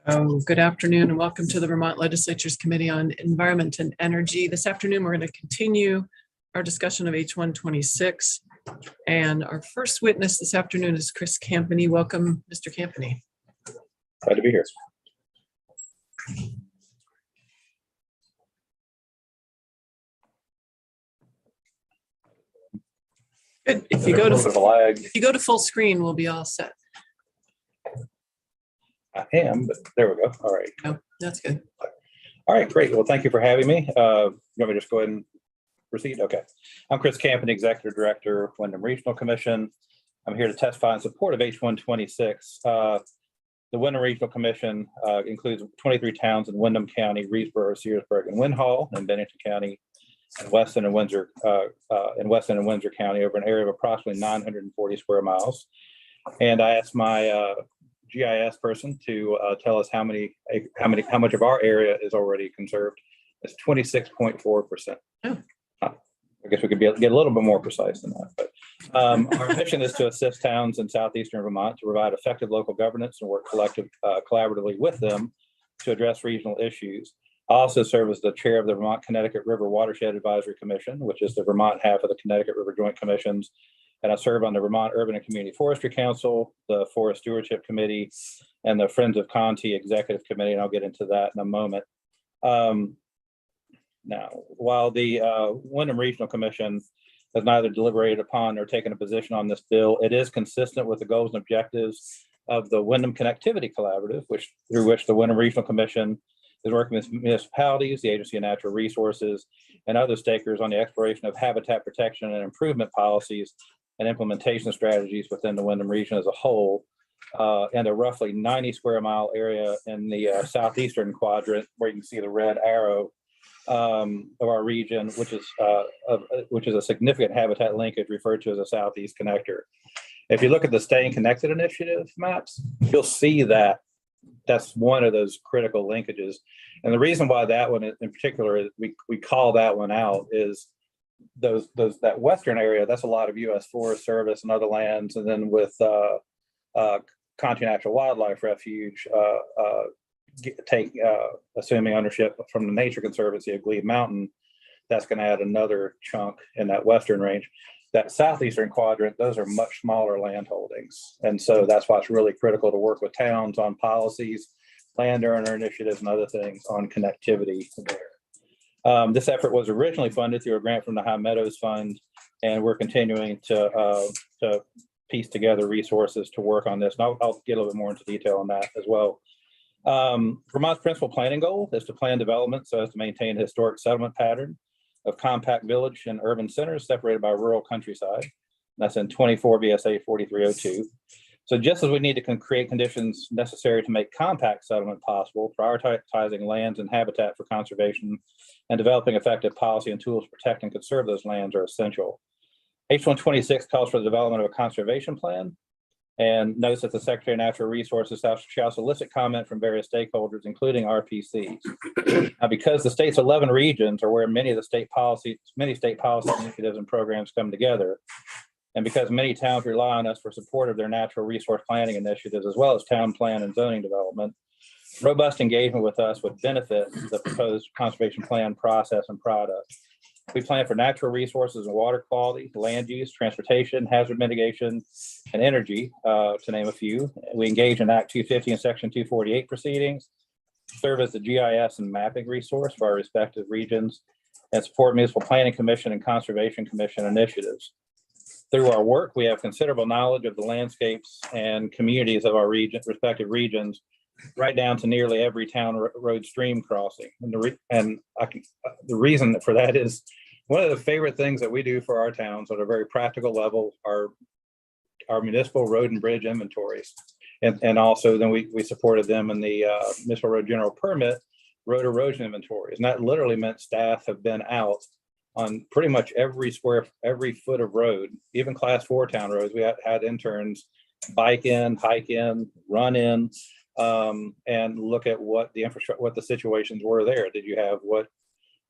Good afternoon and welcome to the Vermont Legislature's Committee on Environment and Energy. This afternoon, we're going to continue our discussion of H126. And our first witness this afternoon is Chris Campany. Welcome, Mr. Campany. Glad to be here. Good. If you go to full screen, we'll be all set. I am, but there we go. All right. Oh, that's good. All right, great. Well, thank you for having me. You want me to just go ahead and proceed? Okay. I'm Chris Campany, Executive Director, Wyndham Regional Commission. I'm here to testify in support of H126. The Wyndham Regional Commission includes 23 towns in Wyndham County, Reedsboro, Searsburg, and Winhall, and Bennington County, and Weston and Windsor, County over an area of approximately 940 square miles. And I asked my GIS person to tell us how much of our area is already conserved. It's 26.4%. Oh. I guess we could get a little bit more precise than that. But our mission is to assist towns in southeastern Vermont to provide effective local governance and work collaboratively with them to address regional issues. I also serve as the chair of the Vermont Connecticut River Watershed Advisory Commission, which is the Vermont half of the Connecticut River Joint Commissions. And I serve on the Vermont Urban and Community Forestry Council, the Forest Stewardship Committee, and the Friends of Conti Executive Committee, and I'll get into that in a moment. Now, while the Wyndham Regional Commission has neither deliberated upon or taken a position on this bill, it is consistent with the goals and objectives of the Wyndham Connectivity Collaborative, through which the Wyndham Regional Commission is working with municipalities, the Agency of Natural Resources, and other stakeholders on the exploration of habitat protection and improvement policies and implementation strategies within the Wyndham region as a whole, and a roughly 90 square mile area in the southeastern quadrant, where you can see the red arrow of our region, which is a significant habitat linkage referred to as a Southeast Connector. If you look at the Staying Connected Initiative maps, you'll see that that's one of those critical linkages. And the reason why that one in particular is we call that one out is that western area, that's a lot of U.S. Forest Service and other lands, and then with Conti Natural Wildlife Refuge assuming ownership from the Nature Conservancy of Glebe Mountain, that's going to add another chunk in that western range. That southeastern quadrant, those are much smaller land holdings, and so that's why it's really critical to work with towns on policies, landowner initiatives, and other things on connectivity there. This effort was originally funded through a grant from the High Meadows Fund, and we're continuing to piece together resources to work on this. And I'll get a little bit more into detail on that as well. Vermont's principal planning goal is to plan development so as to maintain a historic settlement pattern of compact village and urban centers separated by rural countryside. That's in 24 VSA 4302. So just as we need to create conditions necessary to make compact settlement possible, prioritizing lands and habitat for conservation and developing effective policy and tools to protect and conserve those lands are essential. H126 calls for the development of a conservation plan and notes that the Secretary of Natural Resources shall solicit comment from various stakeholders, including RPCs. Now, because the state's 11 regions are where many state policy initiatives and programs come together, and because many towns rely on us for support of their natural resource planning initiatives, as well as town plan and zoning development, robust engagement with us would benefit the proposed conservation plan process and product. We plan for natural resources and water quality, land use, transportation, hazard mitigation, and energy, to name a few. We engage in Act 250 and Section 248 proceedings, serve as the GIS and mapping resource for our respective regions, and support municipal planning commission and conservation commission initiatives. Through our work, we have considerable knowledge of the landscapes and communities of our respective regions, right down to nearly every town, road, stream crossing. And the reason for that is one of the favorite things that we do for our towns at a very practical level are our municipal road and bridge inventories. And also then we supported them in the municipal road general permit road erosion inventories. And that literally meant staff have been out on pretty much every foot of road, even class 4 town roads. We had interns bike in, hike in, run in, and look at what the infrastructure, what the situations were there. Did you have what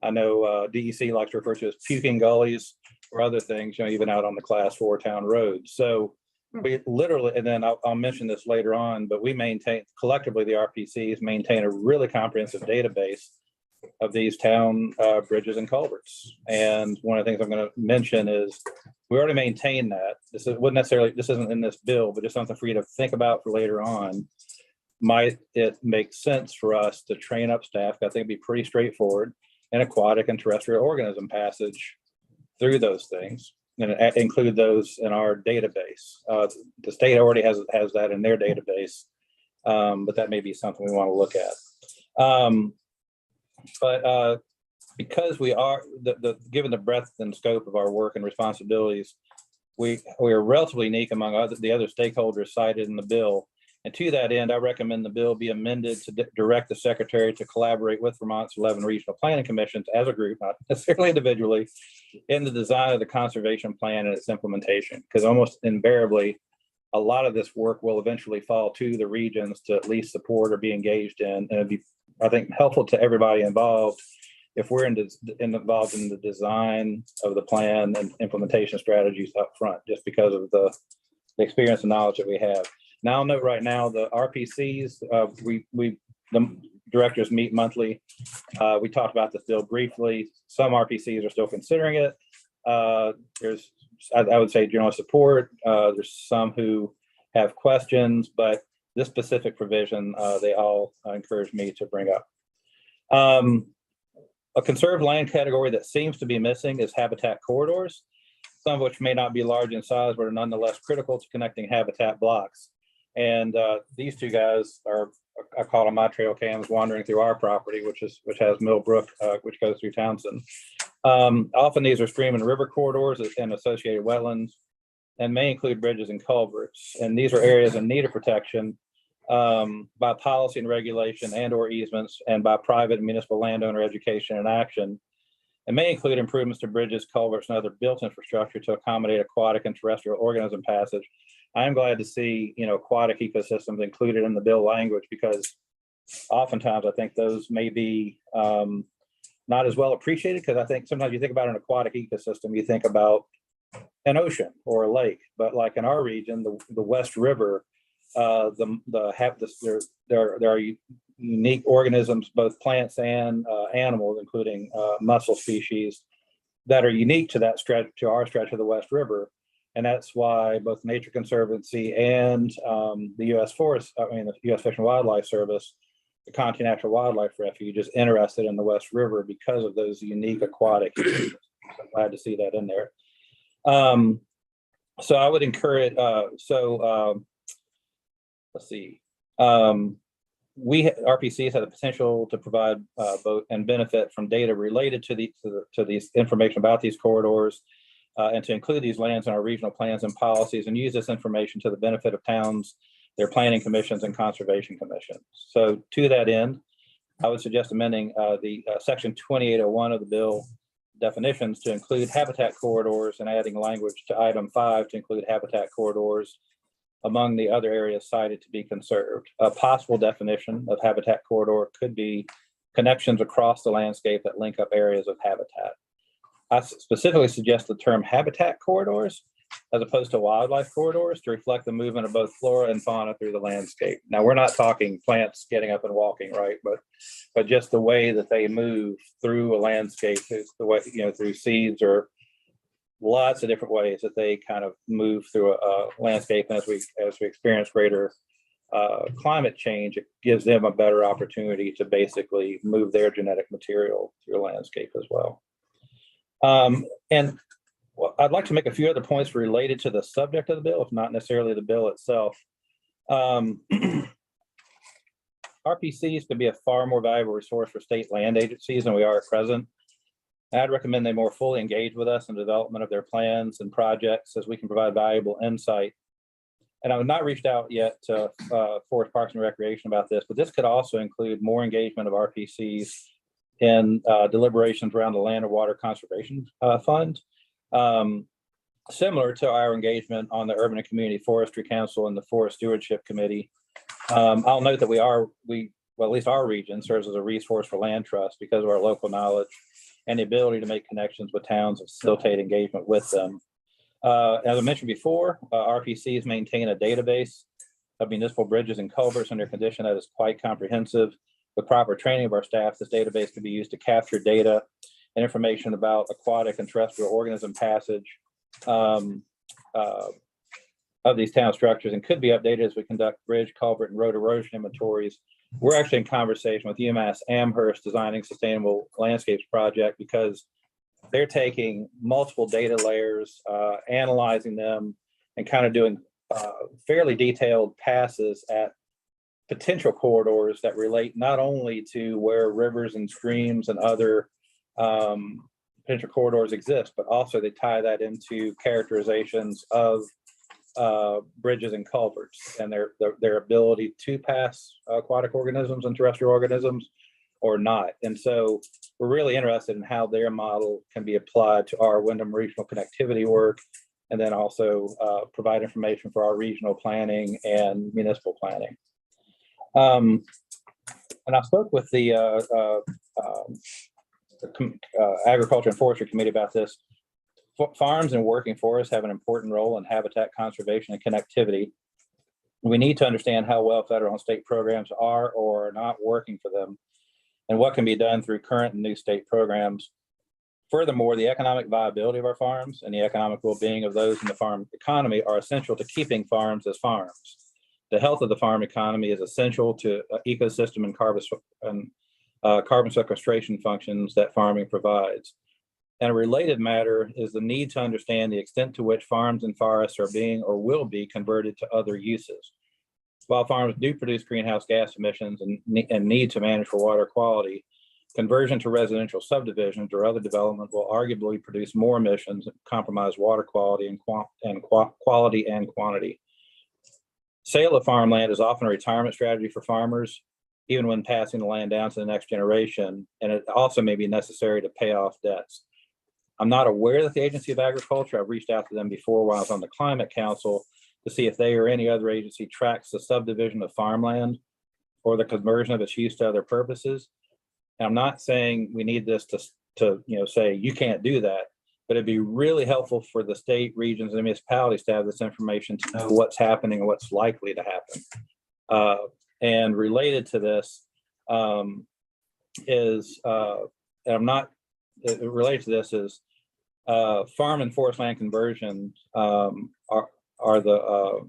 I know DEC likes to refer to as puking gullies or other things, even out on the class 4 town roads. So We literally, and then I'll mention this later on, but we maintain, collectively, the RPCs maintain a really comprehensive database of these town bridges and culverts. And one of the things I'm going to mention is we already maintain that. This wouldn't necessarily, this isn't in this bill, but just something for you to think about for later on. Might it make sense for us to train up staff? I think it'd be pretty straightforward, an aquatic and terrestrial organism passage through those things, and include those in our database. The state already has that in their database, but that may be something we want to look at. But because we are given the breadth and scope of our work and responsibilities, we are relatively unique among the other stakeholders cited in the bill. And to that end, I recommend the bill be amended to direct the secretary to collaborate with Vermont's 11 regional planning commissions as a group, not necessarily individually, in the design of the conservation plan and its implementation. Because almost invariably, a lot of this work will eventually fall to the regions to at least support or be engaged in. And it'd be, I think, helpful to everybody involved if we're involved in the design of the plan and implementation strategies up front, just because of the experience and knowledge that we have. Now, I'll note right now, the RPCs, the directors meet monthly. We talked about this bill briefly. Some RPCs are still considering it. There's, I would say, general support. There's some who have questions, but this specific provision, they all encourage me to bring up. A conserved land category that seems to be missing is habitat corridors, some of which may not be large in size, but are nonetheless critical to connecting habitat blocks. And these two guys are, I call them my trail cams, wandering through our property, which has Mill Brook, which goes through Townsend. Often these are stream and river corridors and associated wetlands, and may include bridges and culverts. And these are areas in need of protection by policy and regulation and/or easements, and by private and municipal landowner education and action. It may include improvements to bridges, culverts, and other built infrastructure to accommodate aquatic and terrestrial organism passage. I am glad to see, aquatic ecosystems included in the bill language, because oftentimes I think those may be not as well appreciated, because I think sometimes you think about an aquatic ecosystem, you think about an ocean or a lake, but like in our region, the West River, there are unique organisms, both plants and animals, including mussel species, that are unique to that stretch, to our stretch of the West River. And that's why both Nature Conservancy and the U.S. the U.S. Fish and Wildlife Service, the Conti Natural Wildlife Refuge, is interested in the West River because of those unique aquatic. I'm glad to see that in there. So I would encourage. Let's see. RPCs have the potential to provide both and benefit from data related to these information about these corridors. And to include these lands in our regional plans and policies, and use this information to the benefit of towns, their planning commissions, and conservation commissions. So to that end, I would suggest amending the section 2801 of the bill definitions to include habitat corridors, and adding language to item 5 to include habitat corridors among the other areas cited to be conserved. A possible definition of habitat corridor could be connections across the landscape that link up areas of habitat. I specifically suggest the term habitat corridors as opposed to wildlife corridors to reflect the movement of both flora and fauna through the landscape. Now, we're not talking plants getting up and walking, right? But just the way that they move through a landscape is the way, through seeds, or lots of different ways that they kind of move through a landscape. And as we experience greater climate change, it gives them a better opportunity to basically move their genetic material through a landscape as well. And I'd like to make a few other points related to the subject of the bill, if not necessarily the bill itself. RPCs can be a far more valuable resource for state land agencies than we are at present. I'd recommend they more fully engage with us in the development of their plans and projects, as we can provide valuable insight. And I have not reached out yet to Forest Parks and Recreation about this, but this could also include more engagement of RPCs in deliberations around the Land and Water Conservation Fund, similar to our engagement on the Urban and Community Forestry Council and the Forest Stewardship Committee. I'll note that at least our region serves as a resource for land trusts because of our local knowledge and the ability to make connections with towns and facilitate engagement with them. As I mentioned before, RPCs maintain a database of municipal bridges and culverts under a condition that is quite comprehensive. With proper training of our staff, this database can be used to capture data and information about aquatic and terrestrial organism passage of these town structures, and could be updated as we conduct bridge, culvert, and road erosion inventories. We're actually in conversation with UMass Amherst Designing Sustainable Landscapes Project, because they're taking multiple data layers, analyzing them, and kind of doing fairly detailed passes at potential corridors that relate not only to where rivers and streams and other potential corridors exist, but also they tie that into characterizations of bridges and culverts and their ability to pass aquatic organisms and terrestrial organisms or not. And so we're really interested in how their model can be applied to our Wyndham regional connectivity work, and then also provide information for our regional planning and municipal planning. And I spoke with the Agriculture and Forestry Committee about this. Farms and working forests have an important role in habitat conservation and connectivity. We need to understand how well federal and state programs are or are not working for them, and what can be done through current and new state programs. Furthermore, the economic viability of our farms and the economic well-being of those in the farm economy are essential to keeping farms as farms. The health of the farm economy is essential to ecosystem and carbon sequestration functions that farming provides. And a related matter is the need to understand the extent to which farms and forests are being or will be converted to other uses. While farms do produce greenhouse gas emissions and need to manage for water quality, conversion to residential subdivisions or other development will arguably produce more emissions and compromise water quality and quality and quantity. Sale of farmland is often a retirement strategy for farmers, even when passing the land down to the next generation, and it also may be necessary to pay off debts. I'm not aware that the Agency of Agriculture, I've reached out to them before while I was on the Climate Council to see if they or any other agency tracks the subdivision of farmland or the conversion of its use to other purposes. And I'm not saying we need this to say you can't do that, but it'd be really helpful for the state, regions, and municipalities to have this information to know what's happening and what's likely to happen. And related to this related to this is farm and forest land conversion are the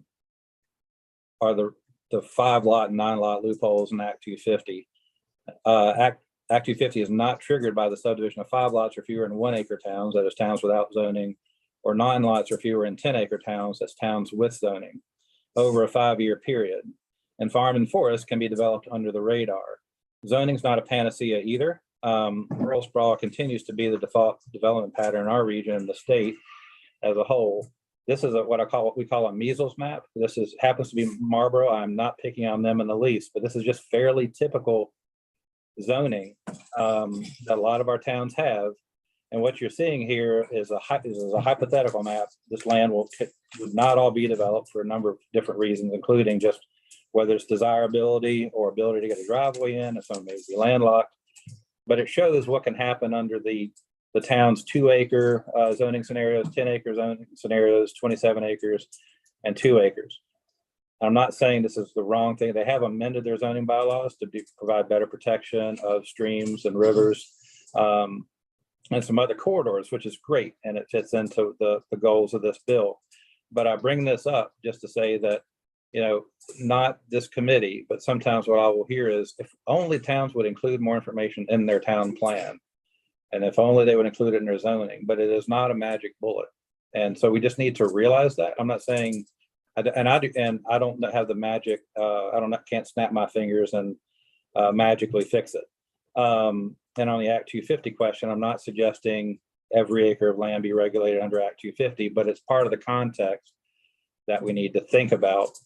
5-lot and 9-lot loopholes in Act 250. Act 250 is not triggered by the subdivision of 5 lots or fewer in 1-acre towns, that is towns without zoning, or 9 lots or fewer in 10-acre towns, that's towns with zoning, over a 5-year period. And farm and forest can be developed under the radar. Zoning is not a panacea either. Rural sprawl continues to be the default development pattern in our region and the state as a whole. This is what we call a measles map. This happens to be Marlboro. I'm not picking on them in the least, but this is just fairly typical zoning that a lot of our towns have. And what you're seeing here is a hypothetical map. This land would not all be developed for a number of different reasons, including just whether it's desirability or ability to get a driveway in, if some may be landlocked. But it shows what can happen under the town's 2-acre zoning scenarios, 10-acre zoning scenarios, 27 acres, and 2 acres. I'm not saying this is the wrong thing. They have amended their zoning bylaws to provide better protection of streams and rivers and some other corridors, which is great, and it fits into the goals of this bill. But I bring this up just to say that, not this committee, but sometimes what I will hear is if only towns would include more information in their town plan, and if only they would include it in their zoning, but it is not a magic bullet. And so we just need to realize that. I'm not saying, I don't have the magic, can't snap my fingers and magically fix it. And on the Act 250 question, I'm not suggesting every acre of land be regulated under Act 250, but it's part of the context that we need to think about.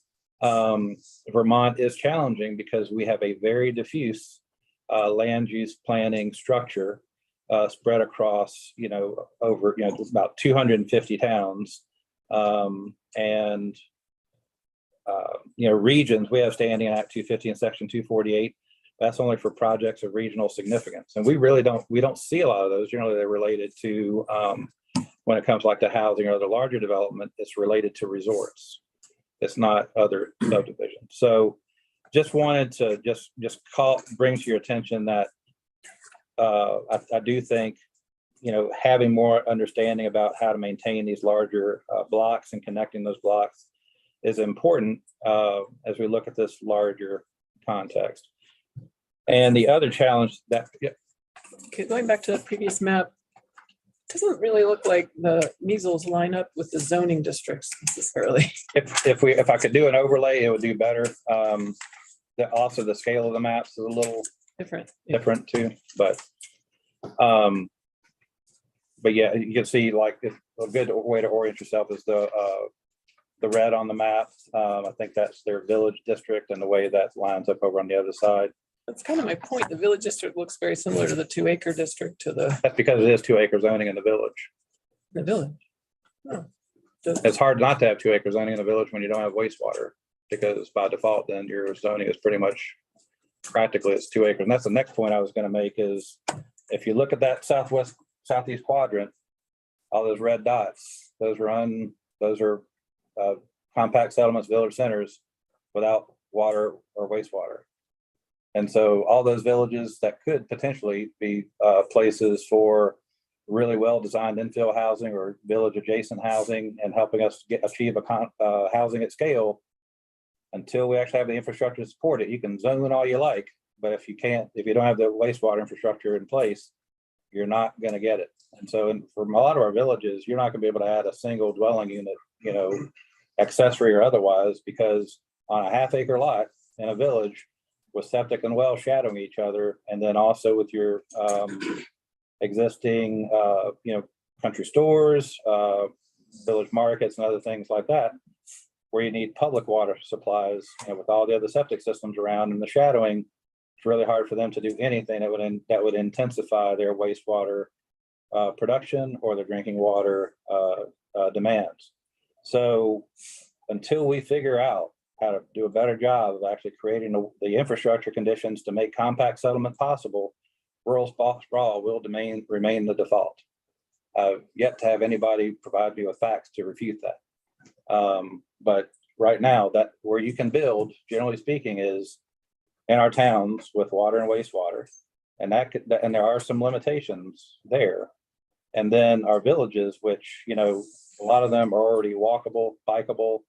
Vermont is challenging because we have a very diffuse land use planning structure spread across, over, about 250 towns, and regions. We have standing in Act 250 and Section 248. That's only for projects of regional significance, and we don't see a lot of those. Generally, they're related to when it comes like to housing or other larger development, it's related to resorts. It's not other subdivisions. So just wanted to just bring to your attention that I do think, having more understanding about how to maintain these larger blocks and connecting those blocks is important as we look at this larger context. And the other challenge that, Okay, going back to the previous map, doesn't really look like the measles line up with the zoning districts necessarily. if I could do an overlay, it would do better. Also the scale of the maps is a little different too, but yeah, you can see like a good way to orient yourself is the red on the map. I think that's their village district and the way that lines up over on the other side. That's kind of my point. The village district looks very similar to the 2-acre district to the That's because it is 2-acre zoning in the village. village. Oh. It's hard not to have 2-acre zoning in the village when you don't have wastewater, because by default, then your zoning is pretty much practically it's 2 acres. And that's the next point I was going to make is if you look at that southeast quadrant, all those red dots, those are compact settlements, village centers without water or wastewater. And so all those villages that could potentially be places for really well-designed infill housing or village adjacent housing and helping us achieve housing at scale. Until we actually have the infrastructure to support it, you can zone it all you like, but if you don't have the wastewater infrastructure in place, you're not going to get it. And so for a lot of our villages, you're not going to be able to add a single dwelling unit, accessory or otherwise, because on a half-acre lot in a village with septic and well shadowing each other, and then also with your existing, country stores, village markets and other things like that, where you need public water supplies, with all the other septic systems around and the shadowing, it's really hard for them to do anything that would intensify their wastewater production or their drinking water demands. So until we figure out how to do a better job of actually creating the infrastructure conditions to make compact settlement possible, rural sprawl will remain the default. I've yet to have anybody provide me with facts to refute that. But right now, that where you can build, generally speaking, is in our towns with water and wastewater, and and there are some limitations there. And then our villages, which a lot of them are already walkable, bikeable,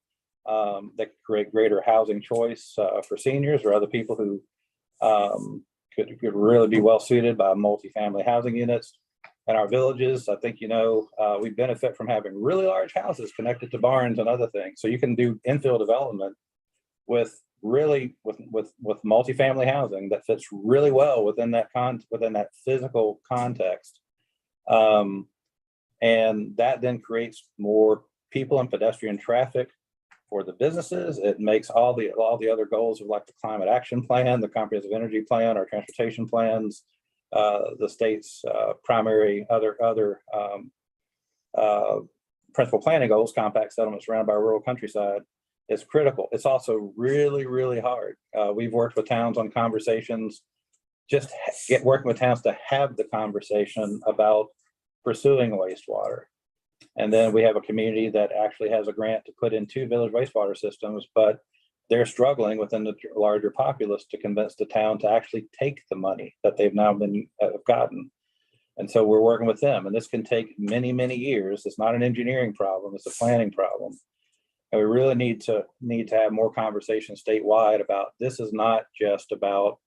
that create greater housing choice for seniors or other people who could really be well suited by multifamily housing units. And our villages, I think, we benefit from having really large houses connected to barns and other things. So you can do infill development with multifamily housing that fits really well within that physical context. And that then creates more people and pedestrian traffic for the businesses. It makes all the other goals of like the climate action plan, the comprehensive energy plan, our transportation plans, the state's primary other principal planning goals, compact settlements surrounded by rural countryside, is critical. It's also really, really hard. We've worked with towns on conversations, working with towns to have the conversation about pursuing wastewater. And then we have a community that actually has a grant to put in 2 village wastewater systems, but they're struggling within the larger populace to convince the town to actually take the money that they've now gotten. And so we're working with them, and this can take many, many years. It's not an engineering problem, it's a planning problem. And we really need to have more conversation statewide about this is not just about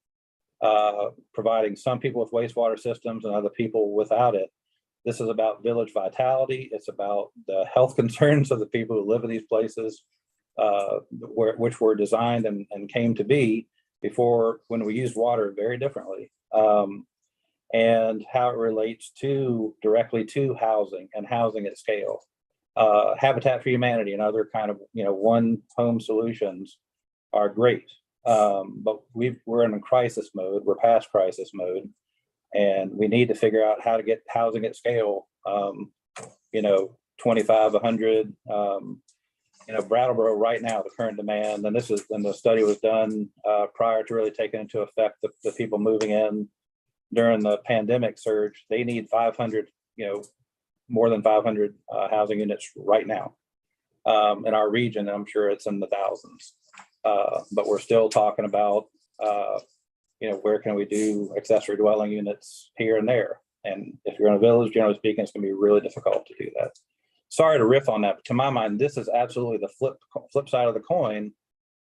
providing some people with wastewater systems and other people without it. This is about village vitality. It's about the health concerns of the people who live in these places, which were designed and came to be before when we used water very differently, and how it relates directly to housing and housing at scale. Habitat for Humanity and other kind of one home solutions are great, but we're in a crisis mode. We're past crisis mode. And we need to figure out how to get housing at scale, 25, 100, Brattleboro right now, the current demand, and the study was done prior to really taking into effect the people moving in during the pandemic surge. They need 500, more than 500 housing units right now. In our region, I'm sure it's in the thousands. But we're still talking about, where can we do accessory dwelling units here and there? And if you're in a village, generally speaking, it's going to be really difficult to do that. Sorry to riff on that, but to my mind, this is absolutely the flip side of the coin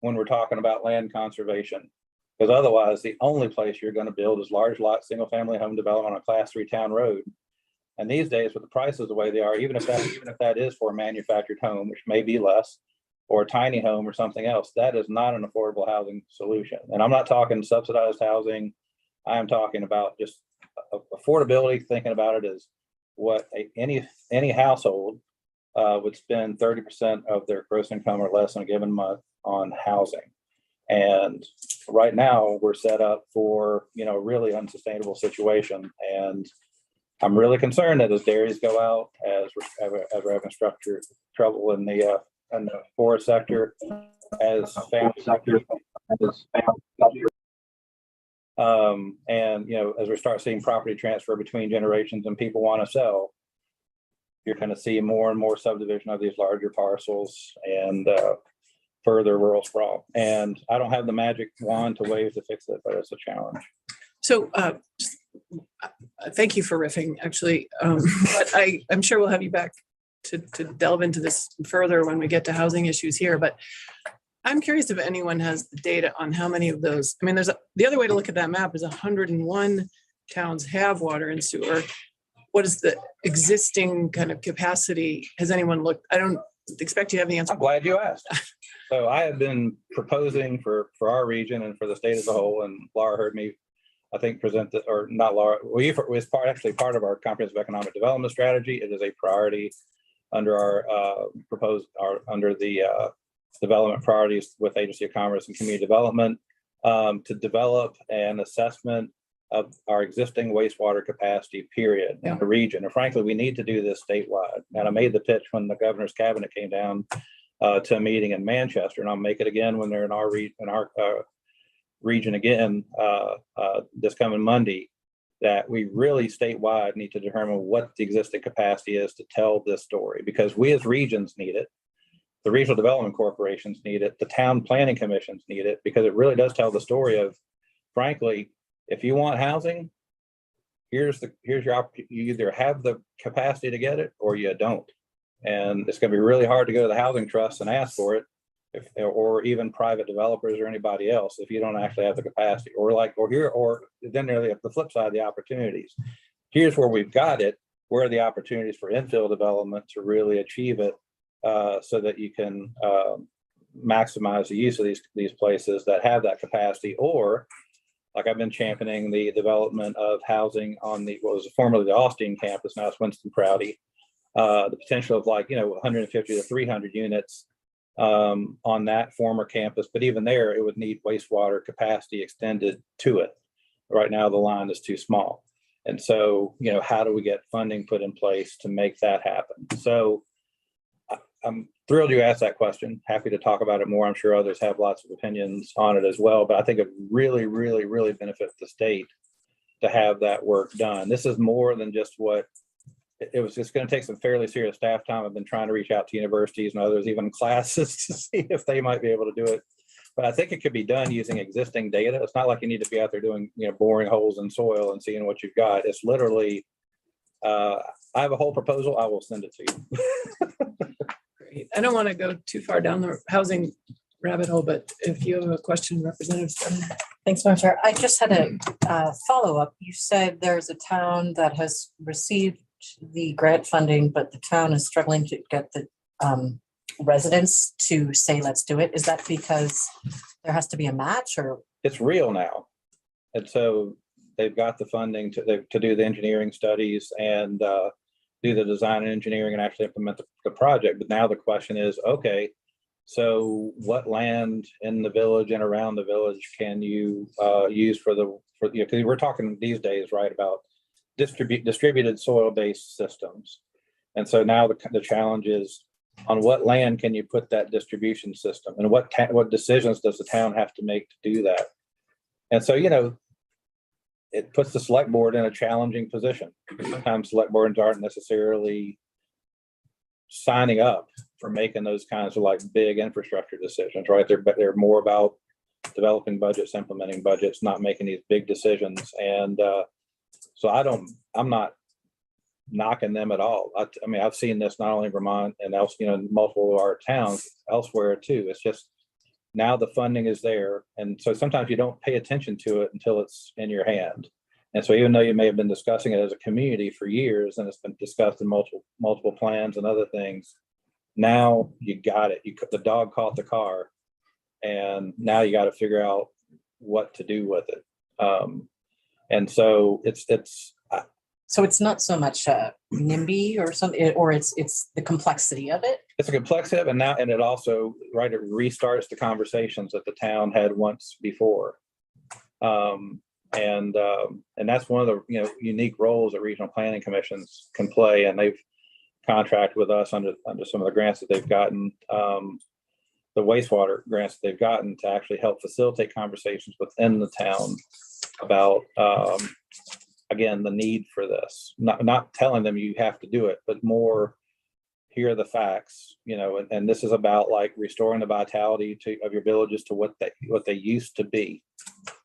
when we're talking about land conservation. Because otherwise, the only place you're going to build is large lot, single family home development on a class 3 town road. And these days, with the prices the way they are, even if that is for a manufactured home, which may be less, or a tiny home or something else, that is not an affordable housing solution. And I'm not talking subsidized housing. I am talking about just affordability. Thinking about it as what any household would spend 30% of their gross income or less in a given month on housing. And right now we're set up for, a really unsustainable situation. And I'm really concerned that as dairies go out, as we're having structure trouble in the forest sector, as family sector, and as we start seeing property transfer between generations and people want to sell, you're going to see more and more subdivision of these larger parcels and further rural sprawl. And I don't have the magic wand to wave to fix it, but it's a challenge. So thank you for riffing, actually. But I'm sure we'll have you back to delve into this further when we get to housing issues here. But I'm curious if anyone has the data on how many of those. I mean, the other way to look at that map is 101 towns have water and sewer. What is the existing kind of capacity? Has anyone looked? I don't expect you to have the answer. I'm glad you asked. So I have been proposing for our region and for the state as a whole, and Laura heard me, I think, present that, or not Laura, it was part of our comprehensive economic development strategy. It is a priority under our under the development priorities with Agency of Commerce and Community Development to develop an assessment of our existing wastewater capacity, period, in the region. And frankly, we need to do this statewide. And I made the pitch when the governor's cabinet came down to a meeting in Manchester, and I'll make it again when they're in our region again this coming Monday, that we really statewide need to determine what the existing capacity is to tell this story, because we as regions need it. The regional development corporations need it. The town planning commissions need it, because it really does tell the story of, frankly, if you want housing, here's your opportunity. You either have the capacity to get it or you don't. And it's going to be really hard to go to the housing trust and ask for it, or even private developers or anybody else, if you don't actually have the capacity. Or then there's the flip side, the opportunities. Here's where we've got it. Where are the opportunities for infill development to really achieve it, so that you can maximize the use of these places that have that capacity? Or, like, I've been championing the development of housing on what was formerly the Austin campus, now it's Winston Prouty. The potential of 150 to 300 units on that former campus, but even there, it would need wastewater capacity extended to it. Right now, the line is too small. And so, how do we get funding put in place to make that happen? So I'm thrilled you asked that question. Happy to talk about it more. I'm sure others have lots of opinions on it as well, but I think it really, really, really benefits the state to have that work done. This is more than just what it was. Just going to take some fairly serious staff time. I've been trying to reach out to universities and others, even classes, to see if they might be able to do it. But I think it could be done using existing data. It's not like you need to be out there doing, boring holes in soil and seeing what you've got. It's literally, I have a whole proposal. I will send it to you. Great. I don't want to go too far down the housing rabbit hole, but if you have a question, Representative Stern. Thanks, Madam Chair. I just had a follow-up. You said there's a town that has received the grant funding, but the town is struggling to get the residents to say, let's do it. Is that because there has to be a match, or? It's real now. And so they've got the funding to do the engineering studies and do the design and engineering and actually implement the project. But now the question is, okay, so what land in the village and around the village can you use because we're talking these days, right, about distributed soil-based systems. And so now the challenge is, on what land can you put that distribution system, and what decisions does the town have to make to do that? And so, it puts the select board in a challenging position. Sometimes select boards aren't necessarily signing up for making those kinds of like big infrastructure decisions, right? They're more about developing budgets, implementing budgets, not making these big decisions. And so I'm not knocking them at all. I mean, I've seen this not only in Vermont and else, multiple of our towns elsewhere too. It's just now the funding is there. And so sometimes you don't pay attention to it until it's in your hand. And so even though you may have been discussing it as a community for years and it's been discussed in multiple plans and other things, now you got it. The dog caught the car, and now you got to figure out what to do with it. And so it's So it's not so much NIMBY or something, or it's the complexity of it. It's a complexity of it now, and it also, right, it restarts the conversations that the town had once before. And that's one of the unique roles that regional planning commissions can play, and they've contracted with us under some of the grants that they've gotten, the wastewater grants that they've gotten to actually help facilitate conversations within the town about again, the need for this. Not telling them you have to do it, but more here are the facts, and this is about like restoring the vitality of your villages to what they used to be.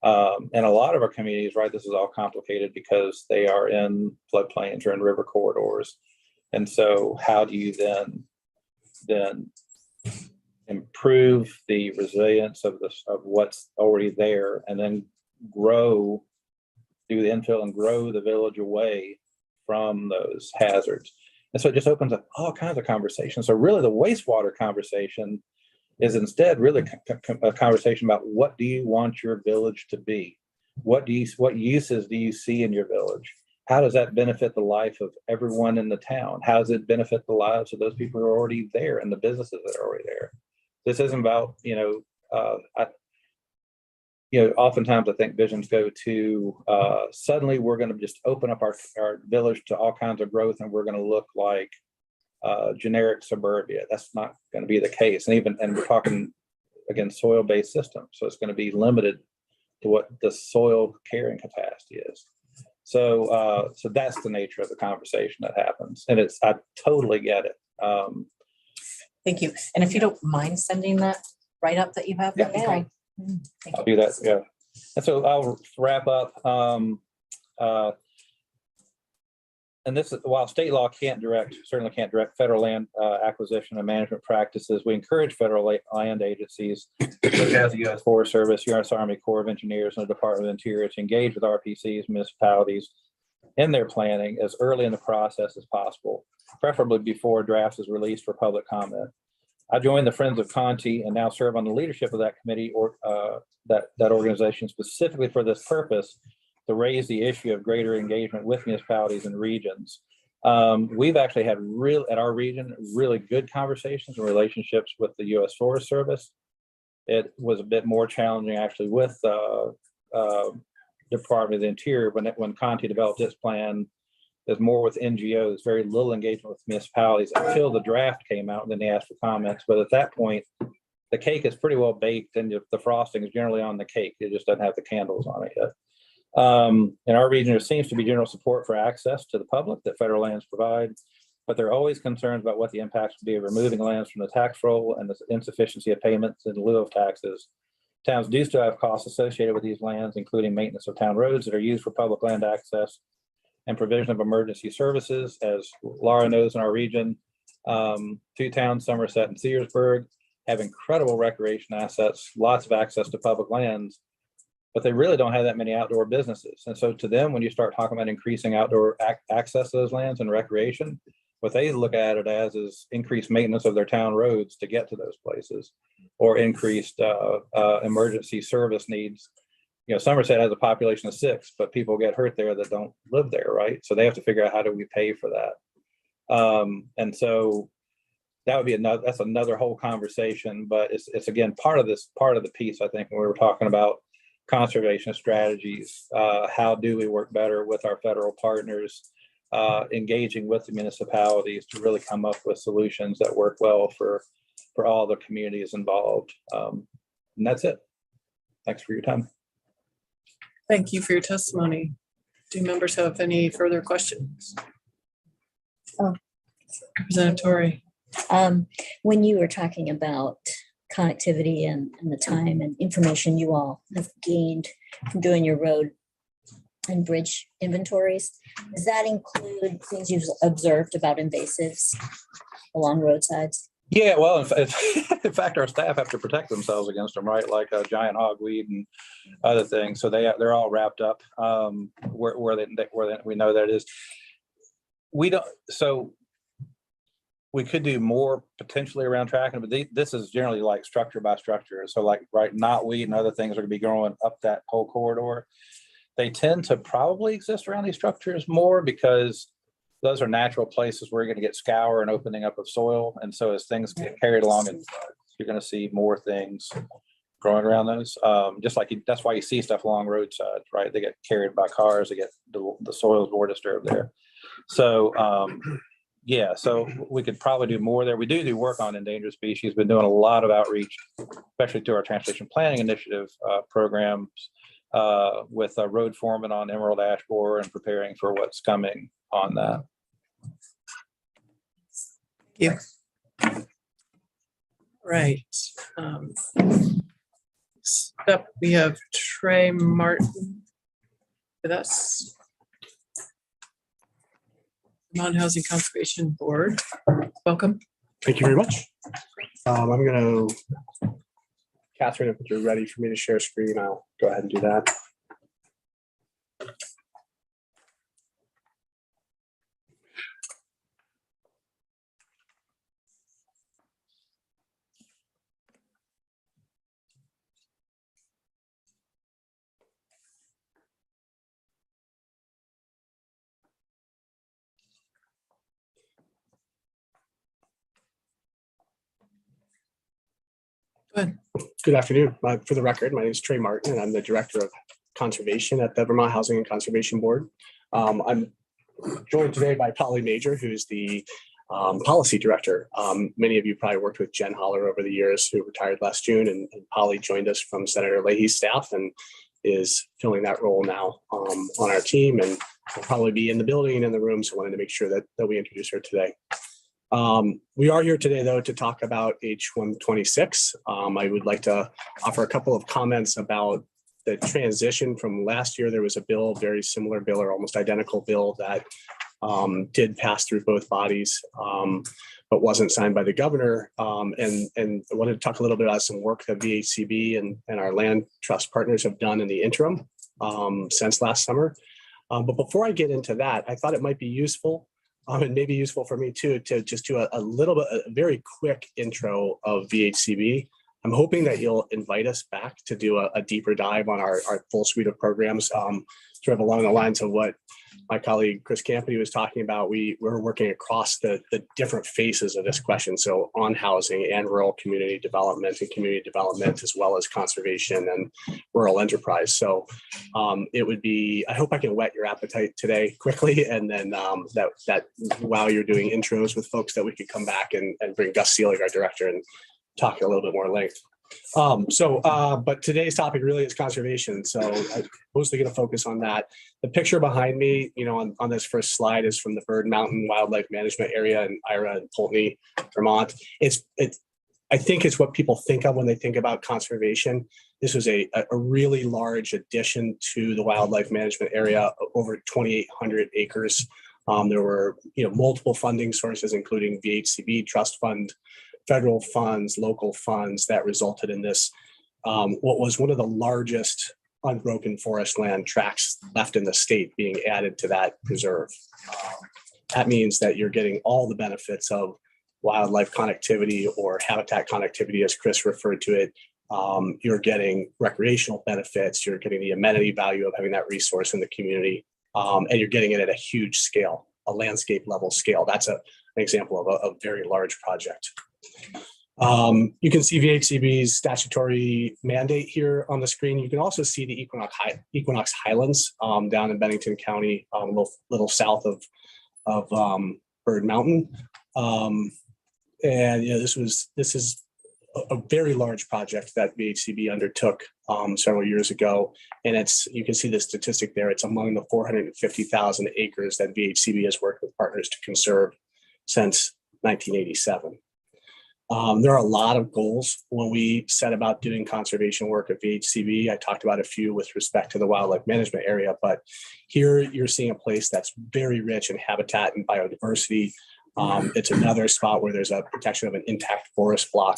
And a lot of our communities, right, this is all complicated because they are in floodplains or in river corridors. And so how do you then improve the resilience of what's already there, and then do the infill and grow the village away from those hazards? And so it just opens up all kinds of conversations. So really the wastewater conversation is instead really a conversation about what do you want your village to be? What uses do you see in your village? How does that benefit the life of everyone in the town? How does it benefit the lives of those people who are already there and the businesses that are already there? This isn't about, oftentimes I think visions go to suddenly we're going to just open up our village to all kinds of growth and we're going to look like generic suburbia. That's not going to be the case. And we're talking, again, soil-based systems. So it's going to be limited to what the soil carrying capacity is. So that's the nature of the conversation that happens. And I totally get it. Thank you. And if you don't mind sending that write-up that you have. Yeah, okay. I'll do that. Yeah. And so I'll wrap up. And this is, while state law certainly can't direct federal land acquisition and management practices, we encourage federal land agencies, such as the U.S. Forest Service, U.S. Army Corps of Engineers, and the Department of Interior to engage with RPCs, municipalities in their planning as early in the process as possible, preferably before a draft is released for public comment. I joined the Friends of Conti and now serve on the leadership of that committee or that organization specifically for this purpose, to raise the issue of greater engagement with municipalities and regions. We've actually had at our region really good conversations and relationships with the U.S. Forest Service. It was a bit more challenging actually with Department of the Interior when Conti developed its plan. There's more with NGOs, very little engagement with municipalities until the draft came out, and then they asked for comments. But at that point, the cake is pretty well baked, and the frosting is generally on the cake. It just doesn't have the candles on it yet. In our region, there seems to be general support for access to the public that federal lands provide, but there are always concerns about what the impacts would be of removing lands from the tax roll and the insufficiency of payments in lieu of taxes. Towns do still have costs associated with these lands, including maintenance of town roads that are used for public land access and provision of emergency services. As Laura knows, in our region, 2 towns, Somerset and Searsburg, have incredible recreation assets, lots of access to public lands, but they really don't have that many outdoor businesses. And so to them, when you start talking about increasing outdoor access to those lands and recreation, what they look at it as is increased maintenance of their town roads to get to those places, or increased emergency service needs. Somerset has a population of 6, but people get hurt there that don't live there, right? So they have to figure out how do we pay for that. And so that would be that's another whole conversation, but it's again part of the piece, I think, when we were talking about conservation strategies. How do we work better with our federal partners, engaging with the municipalities to really come up with solutions that work well for all the communities involved. And that's it. Thanks for your time. Thank you for your testimony. Do members have any further questions? Oh. Representative Torrey. When you were talking about connectivity and the time and information you all have gained from doing your road and bridge inventories, does that include things you've observed about invasives along roadsides? Yeah, well, in fact, our staff have to protect themselves against them, right? Like a giant hogweed and other things. So they're all wrapped up where we know that it is. We don't. So we could do more potentially around tracking, but this is generally like structure by structure. So like knotweed and other things are going to be growing up that whole corridor. They tend to probably exist around these structures more because those are natural places where you're going to get scour and opening up of soil. And so as things get carried along, you're going to see more things growing around those. Just like that's why you see stuff along roadsides, right? They get carried by cars, they get the soil is more disturbed there. So yeah, so we could probably do more there. We do work on endangered species, been doing a lot of outreach, especially to our transportation planning initiative programs with a road foreman on Emerald Ash Borer and preparing for what's coming on that. Thank you. Right. Up, we have Trey Martin with us. Vermont Housing Conservation Board. Welcome. Thank you very much. I'm going to, Catherine, if you're ready for me to share screen, I'll go ahead and do that. Go ahead. Good afternoon. For the record, my name is Trey Martin, and I'm the Director of Conservation at the Vermont Housing and Conservation Board. I'm joined today by Polly Major, who's the Policy Director. Many of you probably worked with Jen Holler over the years, who retired last June, and Polly joined us from Senator Leahy's staff and is filling that role now on our team, and will probably be in the building and in the room, so wanted to make sure that we introduce her today. We are here today, though, to talk about H126. I would like to offer a couple of comments about the transition from last year. There was a bill, very similar bill or almost identical bill that did pass through both bodies, but wasn't signed by the governor. And I wanted to talk a little bit about some work that VHCB and our land trust partners have done in the interim since last summer. But before I get into that, I thought it might be useful and maybe useful for me too, to just do a very quick intro of VHCB. I'm hoping that you'll invite us back to do a deeper dive on our full suite of programs, sort of along the lines of what my colleague Chris Campany was talking about. We're working across the different phases of this question. So on housing and rural community development, as well as conservation and rural enterprise. So it would be, I hope I can whet your appetite today quickly. And then that while you're doing intros with folks, that we could come back and bring Gus Seelig, our director, and talk a little bit more length. But today's topic really is conservation. So I'm mostly going to focus on that. The picture behind me, on this first slide is from the Bird Mountain Wildlife Management Area in Ira and Poultney, Vermont. I think it's what people think of when they think about conservation. This was a really large addition to the wildlife management area, over 2,800 acres. There were multiple funding sources, including VHCB trust fund, federal funds, local funds, that resulted in this, what was one of the largest unbroken forest land tracts left in the state being added to that preserve. That means that you're getting all the benefits of wildlife connectivity or habitat connectivity, as Chris referred to it. You're getting recreational benefits, you're getting the amenity value of having that resource in the community, and you're getting it at a huge scale, a landscape level scale. That's an example of a very large project. You can see VHCB's statutory mandate here on the screen. You can also see the Equinox Highlands down in Bennington County, a little south of Bird Mountain. And this is a very large project that VHCB undertook several years ago. And you can see the statistic there. It's among the 450,000 acres that VHCB has worked with partners to conserve since 1987. There are a lot of goals when we set about doing conservation work at VHCB. I talked about a few with respect to the wildlife management area, but here you're seeing a place that's very rich in habitat and biodiversity. It's another spot where there's a protection of an intact forest block.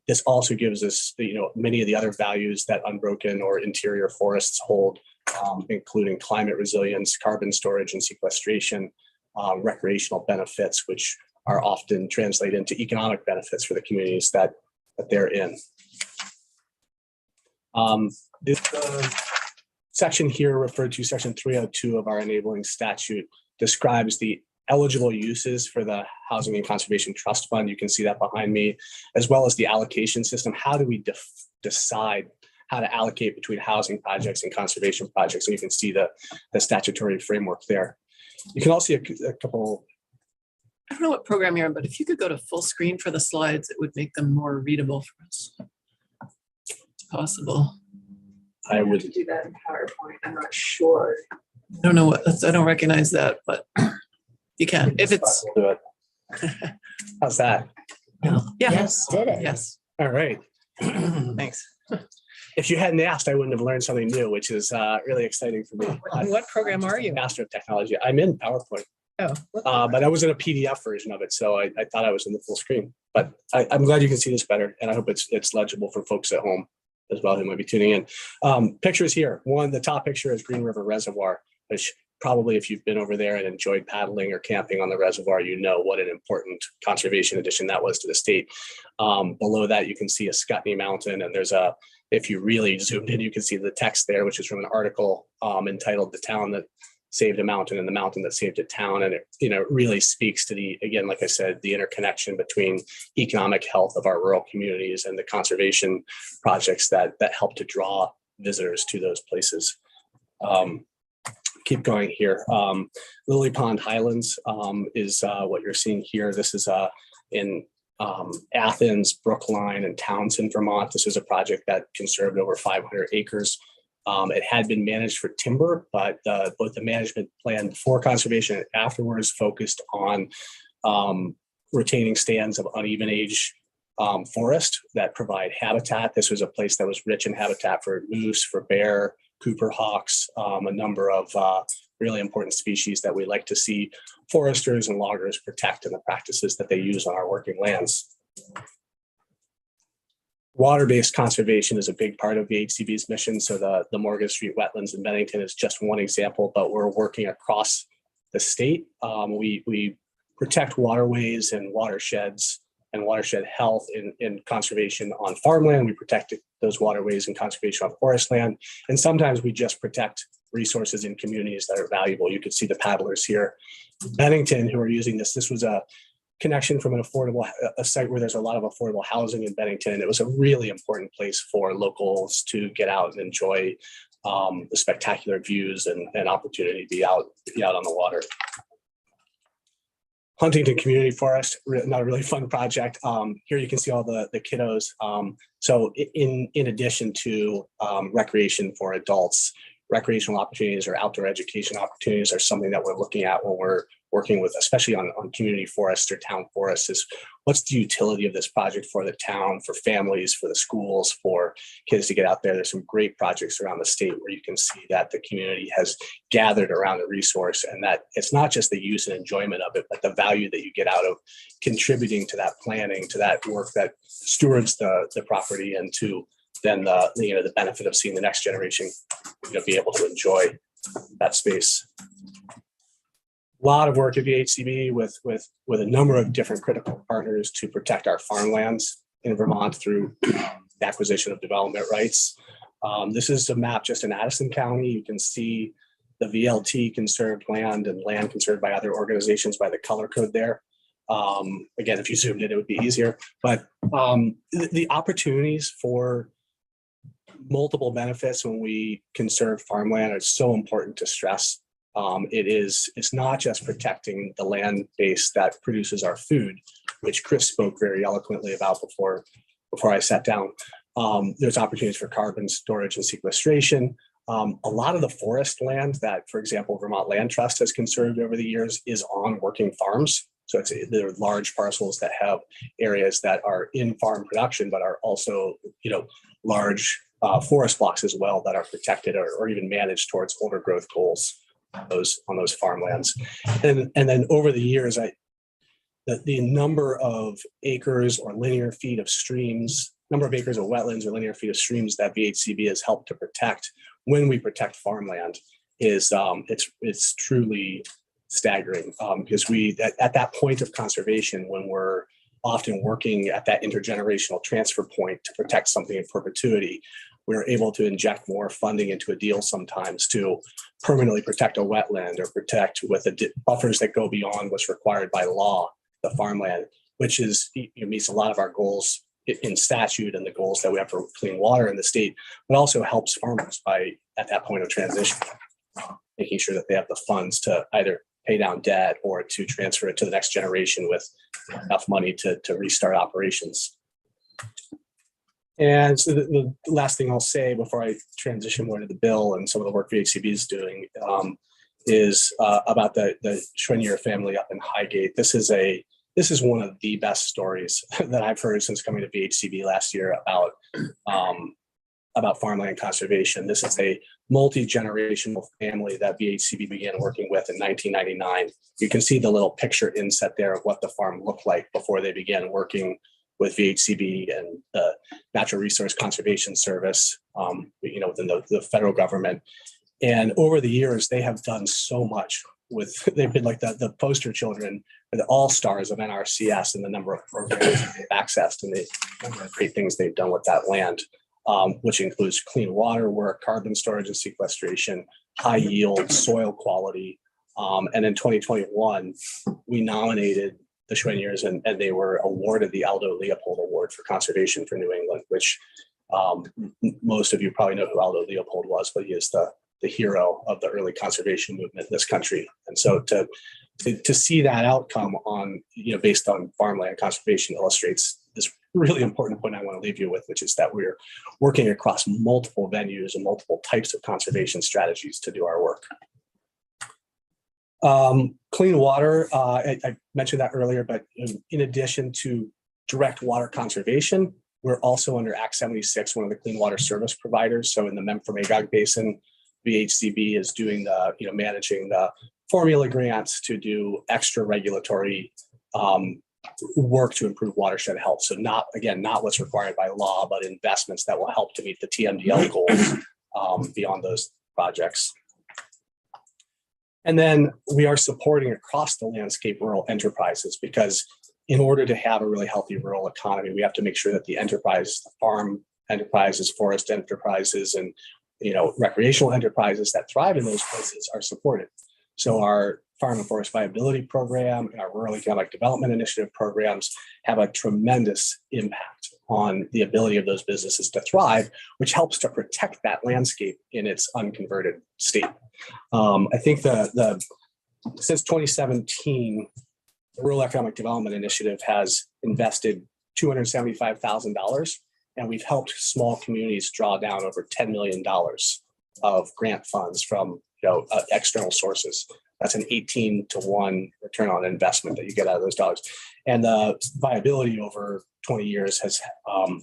This also gives us, many of the other values that unbroken or interior forests hold, including climate resilience, carbon storage and sequestration, recreational benefits, which are often translated into economic benefits for the communities that they're in. This section here, referred to section 302 of our enabling statute, describes the eligible uses for the Housing and Conservation Trust Fund. You can see that behind me, as well as the allocation system. How do we decide how to allocate between housing projects and conservation projects? And you can see the statutory framework there. You can also see a couple. I don't know what program you're in, but if you could go to full screen for the slides, it would make them more readable for us. It's possible. I would do that in PowerPoint. I'm not sure. I don't know what, I don't recognize that, but you can, if it's, We'll do it. How's that? yeah, Yes, did it. yes, All right. thanks. If you hadn't asked, I wouldn't have learned something new, which is really exciting for me. What program are you? Master of Technology. I'm in PowerPoint, Oh, but I was in a PDF version of it, so I thought I was in the full screen. But I'm glad you can see this better, and I hope it's legible for folks at home as well who might be tuning in. Pictures here. One, the top picture is Green River Reservoir, which probably if you've been over there and enjoyed paddling or camping on the reservoir, you know what an important conservation addition that was to the state. Below that, you can see a Scutney Mountain, and there's if you really zoomed in, you can see the text there, which is from an article entitled "The Town That Saved a Mountain and the Mountain That Saved a Town." And it really speaks to again, like I said, the interconnection between economic health of our rural communities and the conservation projects that help to draw visitors to those places. Keep going here. Lily Pond Highlands is what you're seeing here. This is in Athens, Brookline, and Townsend, Vermont. This is a project that conserved over 500 acres. It had been managed for timber, but both the management plan before conservation and afterwards focused on retaining stands of uneven age forest that provide habitat. This was a place that was rich in habitat for moose, for bear, Cooper hawks, a number of really important species that we like to see foresters and loggers protect in the practices that they use on our working lands. Water-based conservation is a big part of VHCB's mission. So the Morgan Street wetlands in Bennington is just one example, but we're working across the state. We protect waterways and watersheds and watershed health in conservation on farmland. We protect those waterways and conservation on forest land. And sometimes we just protect resources in communities that are valuable. You can see the paddlers here. Bennington, who are using this, was a connection from a site where there's a lot of affordable housing in Bennington. It was a really important place for locals to get out and enjoy the spectacular views and opportunity to be out on the water. Huntington Community Forest, another really fun project. Here you can see all the kiddos. So in addition to recreation for adults, recreational opportunities or outdoor education opportunities are something that we're looking at when we're working with, especially on community forests or town forests, is what's the utility of this project for the town, for families, for the schools, for kids to get out there. There's some great projects around the state where you can see that the community has gathered around the resource, and that it's not just the use and enjoyment of it, but the value that you get out of contributing to that planning, to that work that stewards the property, and to then the benefit of seeing the next generation be able to enjoy that space. A lot of work at VHCB with a number of different critical partners to protect our farmlands in Vermont through the acquisition of development rights. This is a map just in Addison County. You can see the VLT conserved land and land conserved by other organizations by the color code there. Again, if you zoomed in, it would be easier. But the opportunities for multiple benefits when we conserve farmland are so important to stress. It's not just protecting the land base that produces our food, which Chris spoke very eloquently about before I sat down. There's opportunities for carbon storage and sequestration. A lot of the forest land that, for example, Vermont Land Trust has conserved over the years is on working farms. So there are large parcels that have areas that are in farm production, but are also, large forest blocks as well that are protected or even managed towards older growth goals on those farmlands. And then over the years, the number of acres or linear feet of streams, number of acres of wetlands or linear feet of streams that VHCB has helped to protect when we protect farmland is it's truly staggering, because we at that point of conservation, when we're often working at that intergenerational transfer point to protect something in perpetuity, we're able to inject more funding into a deal sometimes to permanently protect a wetland or protect with buffers that go beyond what's required by law, the farmland, which meets a lot of our goals in statute and the goals that we have for clean water in the state, but also helps farmers by at that point of transition, making sure that they have the funds to either pay down debt or to transfer it to the next generation with enough money to restart operations. And so the last thing I'll say before I transition more to the bill and some of the work VHCB is doing is about the Schwenier family up in Highgate. This is one of the best stories that I've heard since coming to VHCB last year about farmland conservation. This is a multi-generational family that VHCB began working with in 1999. You can see the little picture inset there of what the farm looked like before they began working with VHCB and the Natural Resource Conservation Service, within the federal government. And over the years, they have done so much they've been like the poster children, or the all-stars of NRCS and the number of programs they've accessed and the number of great things they've done with that land, which includes clean water work, carbon storage and sequestration, high yield, soil quality. And in 2021, we nominated the Schweniers and they were awarded the Aldo Leopold Award for Conservation for New England, which most of you probably know who Aldo Leopold was, but he is the hero of the early conservation movement in this country. And so to see that outcome based on farmland conservation illustrates this really important point I want to leave you with, which is that we're working across multiple venues and multiple types of conservation strategies to do our work. Clean water, I mentioned that earlier, but in addition to direct water conservation, we're also under Act 76, one of the clean water service providers. So in the Memphremagog Basin, VHCB is doing managing the formula grants to do extra regulatory work to improve watershed health. So not what's required by law, but investments that will help to meet the TMDL goals beyond those projects. And then we are supporting across the landscape rural enterprises, because in order to have a really healthy rural economy, we have to make sure that the farm enterprises, forest enterprises, and recreational enterprises that thrive in those places are supported. So our Farm and Forest Viability Program and our Rural Economic Development Initiative programs have a tremendous impact on the ability of those businesses to thrive, which helps to protect that landscape in its unconverted state. I think since 2017, the Rural Economic Development Initiative has invested $275,000, and we've helped small communities draw down over $10 million of grant funds from external sources. That's an 18-to-1 return on investment that you get out of those dollars. And the viability over 20 years has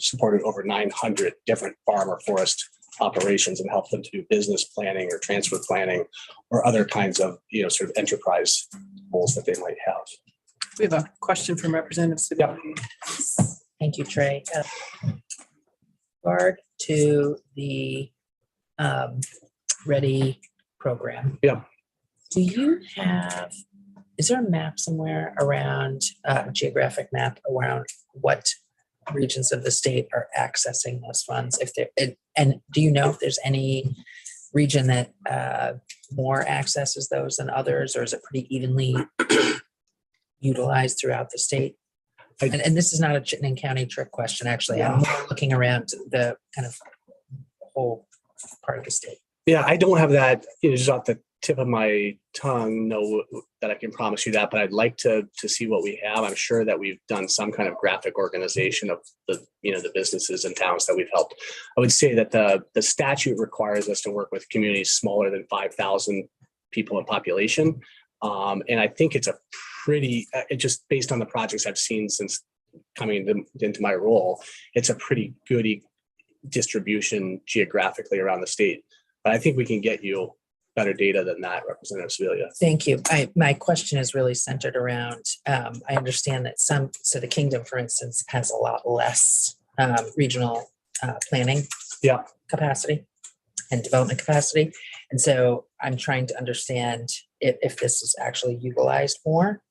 supported over 900 different farm or forest operations and helped them to do business planning or transfer planning or other kinds of sort of enterprise goals that they might have. We have a question from Representative Sibley. Yep. Thank you, Trey. Regard to the READY program. Yeah. Is there a map somewhere around, geographic map around what regions of the state are accessing those funds? And do you know if there's any region that more accesses those than others, or is it pretty evenly utilized throughout the state? And this is not a Chittenden County trick question, actually. I'm more looking around the kind of whole part of the state. Yeah, I don't have that just off the tip of my tongue know that I can promise you that, but I'd like to see what we have. I'm sure that we've done some kind of graphic organization of the businesses and towns that we've helped. I would say that the statute requires us to work with communities smaller than 5,000 people in population. And I think it's a pretty, just based on the projects I've seen since coming into my role, it's a pretty good distribution geographically around the state. But I think we can get you better data than that, Representative Sevilla. Thank you. My question is really centered around, I understand that so the Kingdom, for instance, has a lot less regional planning capacity and development capacity. And so I'm trying to understand if this is actually utilized more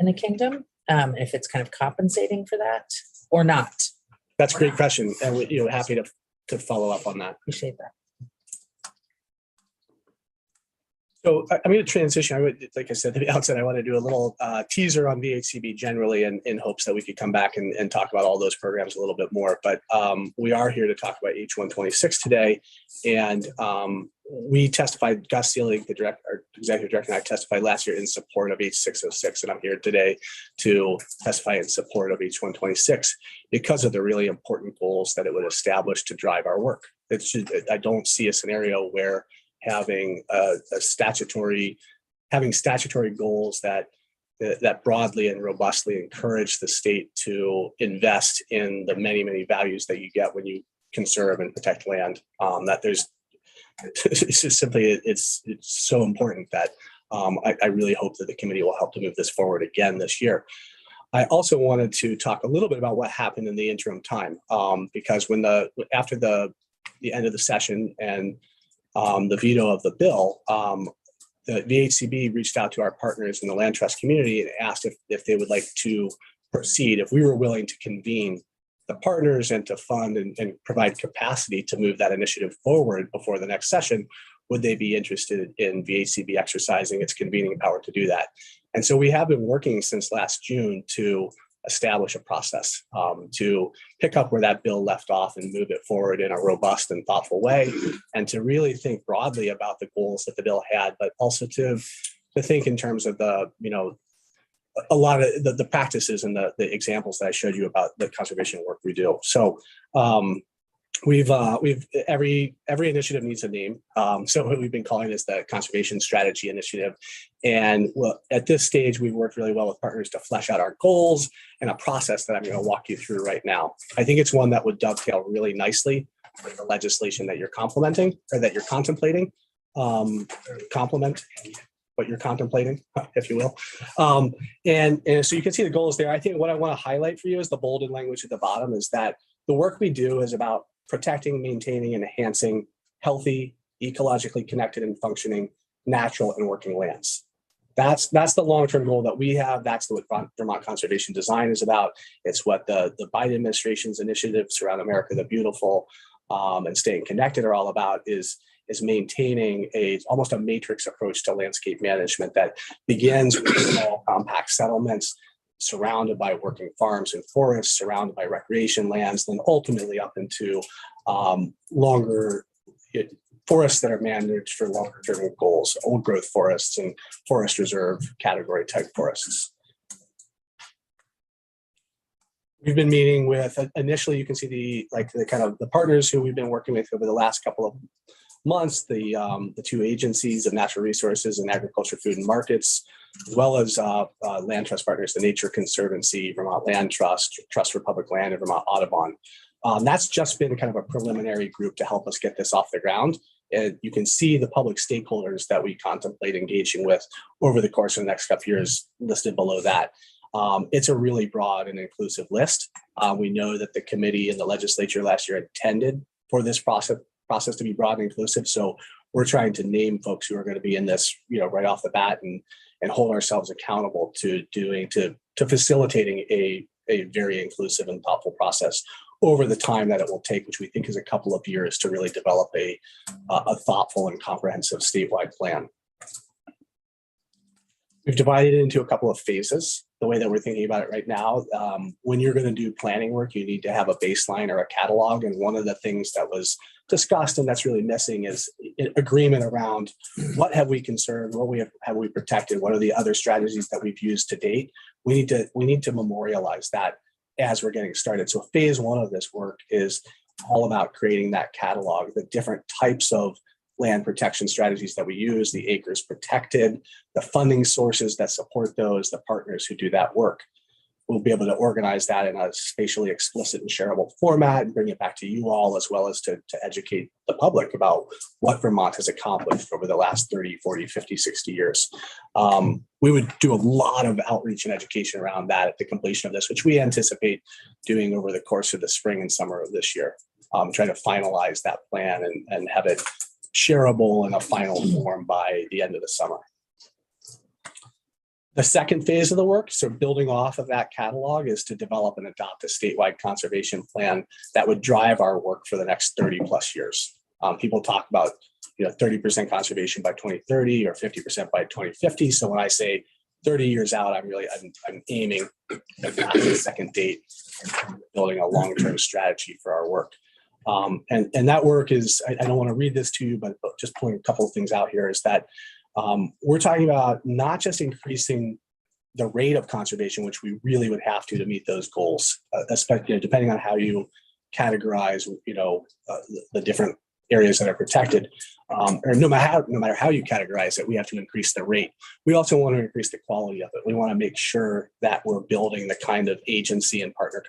in the Kingdom, if it's kind of compensating for that or not. That's a great question. And we're happy to follow up on that. Appreciate that. So I'm going to transition. Like I said at the outset, I want to do a little teaser on VHCB generally in hopes that we could come back and talk about all those programs a little bit more. But we are here to talk about H126 today. And we testified, Gus Seelig, our executive director, and I testified last year in support of H606. And I'm here today to testify in support of H126 because of the really important goals that it would establish to drive our work. I don't see a scenario where having statutory goals that broadly and robustly encourage the state to invest in the many values that you get when you conserve and protect land. It's just simply it's so important that I really hope that the committee will help to move this forward again this year. I also wanted to talk a little bit about what happened in the interim time, because after the end of the session and the veto of the bill, the VHCB reached out to our partners in the land trust community and asked if they would like to proceed, if we were willing to convene the partners and to fund and provide capacity to move that initiative forward before the next session, would they be interested in VHCB exercising its convening power to do that? And so we have been working since last June to establish a process to pick up where that bill left off and move it forward in a robust and thoughtful way, and to really think broadly about the goals that the bill had, but also to think in terms of a lot of the practices and the examples that I showed you about the conservation work we do. So we've every initiative needs a name. So what we've been calling this the Conservation Strategy Initiative. And at this stage, we've worked really well with partners to flesh out our goals and a process that I'm going to walk you through right now. I think it's one that would dovetail really nicely with the legislation that you're contemplating, what you're contemplating, if you will. And so you can see the goals there. I think what I want to highlight for you is the bolded language at the bottom is that the work we do is about protecting, maintaining, and enhancing healthy, ecologically connected and functioning natural and working lands. That's the long-term goal that we have. That's what Vermont Conservation Design is about. It's what the Biden administration's initiatives around America the Beautiful and Staying Connected are all about, is maintaining almost a matrix approach to landscape management that begins with small compact settlements surrounded by working farms and forests, surrounded by recreation lands, then ultimately up into longer forests that are managed for longer term goals, old growth forests and forest reserve category type forests. We've been meeting with, initially you can see the partners who we've been working with over the last couple of months, the two agencies of natural resources and agriculture, food and markets, as well as land trust partners, the Nature Conservancy, Vermont Land Trust, Trust for Public Land, and Vermont Audubon. That's just been kind of a preliminary group to help us get this off the ground. And you can see the public stakeholders that we contemplate engaging with over the course of the next couple of years listed below that. It's a really broad and inclusive list. We know that the committee and the legislature last year intended for this process to be broad and inclusive. So we're trying to name folks who are going to be in this, right off the bat, and hold ourselves accountable to facilitating a very inclusive and thoughtful process over the time that it will take, which we think is a couple of years, to really develop a thoughtful and comprehensive statewide plan. We've divided it into a couple of phases. The way that we're thinking about it right now, when you're going to do planning work, you need to have a baseline or a catalog. And one of the things that was discussed and that's really missing is agreement around what have we conserved, what have we protected, what are the other strategies that we've used to date. We need to memorialize that as we're getting started. So phase one of this work is all about creating that catalog, the different types of land protection strategies that we use, the acres protected, the funding sources that support those, the partners who do that work. We'll be able to organize that in a spatially explicit and shareable format and bring it back to you all, as well as to educate the public about what Vermont has accomplished over the last 30, 40, 50, 60 years. We would do a lot of outreach and education around that at the completion of this, which we anticipate doing over the course of the spring and summer of this year. Trying to finalize that plan and have it shareable in a final form by the end of the summer. The second phase of the work, so building off of that catalog, is to develop and adopt a statewide conservation plan that would drive our work for the next 30 plus years. People talk about 30% conservation by 2030 or 50% by 2050. So when I say 30 years out, I'm aiming at the second date, building a long-term strategy for our work. And that work is, I don't want to read this to you, but just pulling a couple of things out here is that we're talking about not just increasing the rate of conservation, which we really would have to meet those goals, especially depending on how you categorize, the different areas that are protected, or no matter how you categorize it, we have to increase the rate. We also want to increase the quality of it. We want to make sure that we're building the kind of agency and partner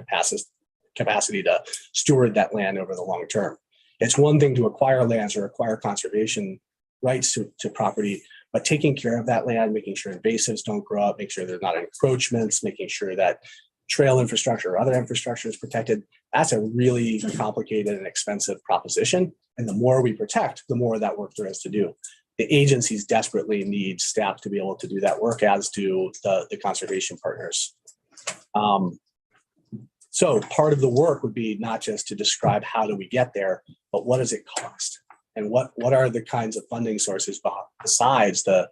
capacity to steward that land over the long term. It's one thing to acquire lands or acquire conservation rights to property, but taking care of that land, making sure invasives don't grow up, make sure there's not encroachments, making sure that trail infrastructure or other infrastructure is protected, that's a really complicated and expensive proposition. And the more we protect, the more of that work there is to do. The agencies desperately need staff to be able to do that work, as do the conservation partners. So part of the work would be not just to describe how do we get there, but what does it cost? And what are the kinds of funding sources besides the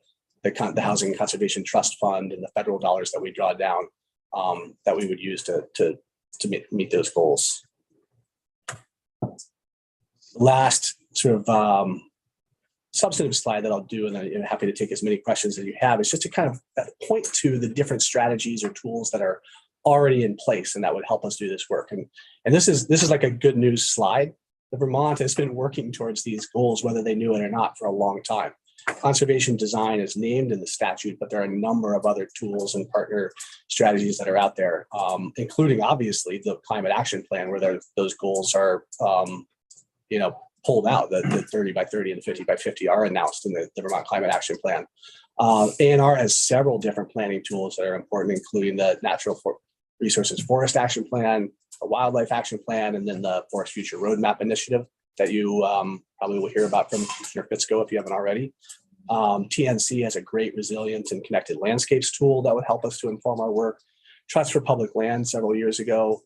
Housing and Conservation Trust Fund and the federal dollars that we draw down that we would use to meet those goals? Last sort of substantive slide that I'll do, and I'm happy to take as many questions as you have, is just to kind of point to the different strategies or tools that are already in place and that would help us do this work. And this is like a good news slide. The Vermont has been working towards these goals, whether they knew it or not, for a long time. Conservation design is named in the statute, but there are a number of other tools and partner strategies that are out there, including obviously the climate action plan, where those goals are, pulled out. The 30 by 30 and the 50 by 50 are announced in the Vermont Climate Action Plan. ANR has several different planning tools that are important, including the Natural Resources Forest Action Plan, a Wildlife Action Plan, and then the Forest Future Roadmap Initiative that you probably will hear about from Commissioner Fitzko if you haven't already. TNC has a great resilient and connected landscapes tool that would help us to inform our work. Trust for Public Land several years ago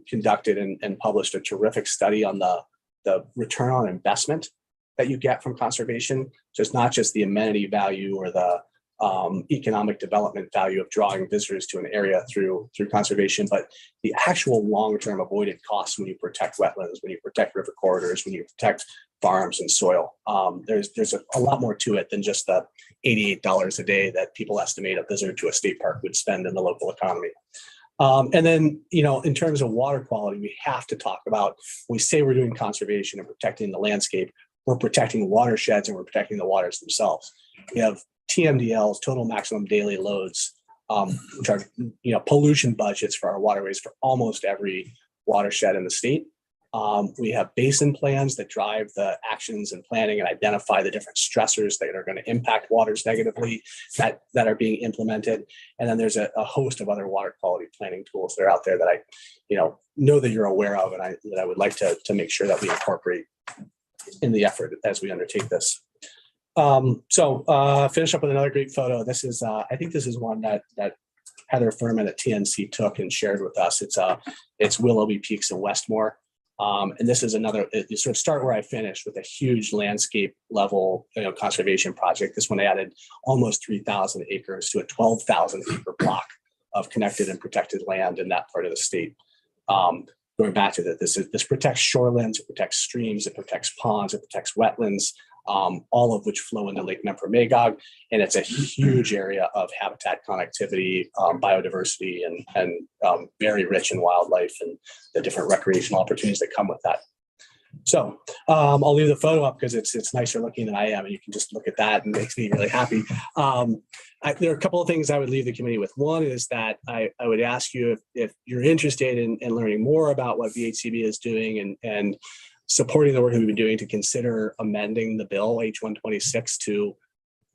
conducted and published a terrific study on the return on investment that you get from conservation. So it's not just the amenity value or the economic development value of drawing visitors to an area through conservation, but the actual long-term avoided costs when you protect wetlands, when you protect river corridors, when you protect farms and soil. There's a lot more to it than just the $88 a day that people estimate a visitor to a state park would spend in the local economy. And then, in terms of water quality, we have to talk about, when we say we're doing conservation and protecting the landscape, we're protecting watersheds and we're protecting the waters themselves. We have TMDLs, total maximum daily loads, which are pollution budgets for our waterways for almost every watershed in the state. We have basin plans that drive the actions and planning and identify the different stressors that are going to impact waters negatively that are being implemented. And then there's a host of other water quality planning tools that are out there that I know that you're aware of, and that I would like to make sure that we incorporate in the effort as we undertake this. Finish up with another great photo. This is, I think this is one that Heather Furman at TNC took and shared with us. It's Willoughby Peaks in Westmore. And this is another, you sort of start where I finished with a huge landscape level, conservation project. This one added almost 3,000 acres to a 12,000 acre block of connected and protected land in that part of the state. Going back to that, this protects shorelands, it protects streams, it protects ponds, it protects wetlands, all of which flow into Lake Memphremagog. And it's a huge area of habitat connectivity, biodiversity, and very rich in wildlife and the different recreational opportunities that come with that. So I'll leave the photo up because it's nicer looking than I am, and you can just look at that and it makes me really happy. There are a couple of things I would leave the committee with. One is that I would ask you if you're interested in learning more about what VHCB is doing and supporting the work that we've been doing, to consider amending the bill H126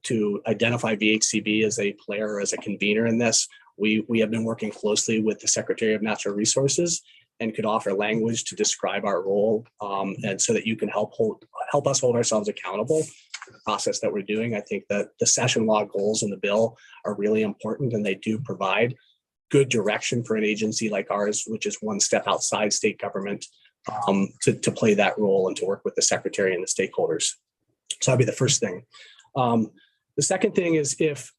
to identify VHCB as a player, as a convener in this. We have been working closely with the Secretary of Natural Resources and could offer language to describe our role, and so that you can help us hold ourselves accountable for the process that we're doing. I think that the session law goals in the bill are really important, and they do provide good direction for an agency like ours, which is one step outside state government, to play that role and to work with the secretary and the stakeholders. So that'd be the first thing. The second thing is, if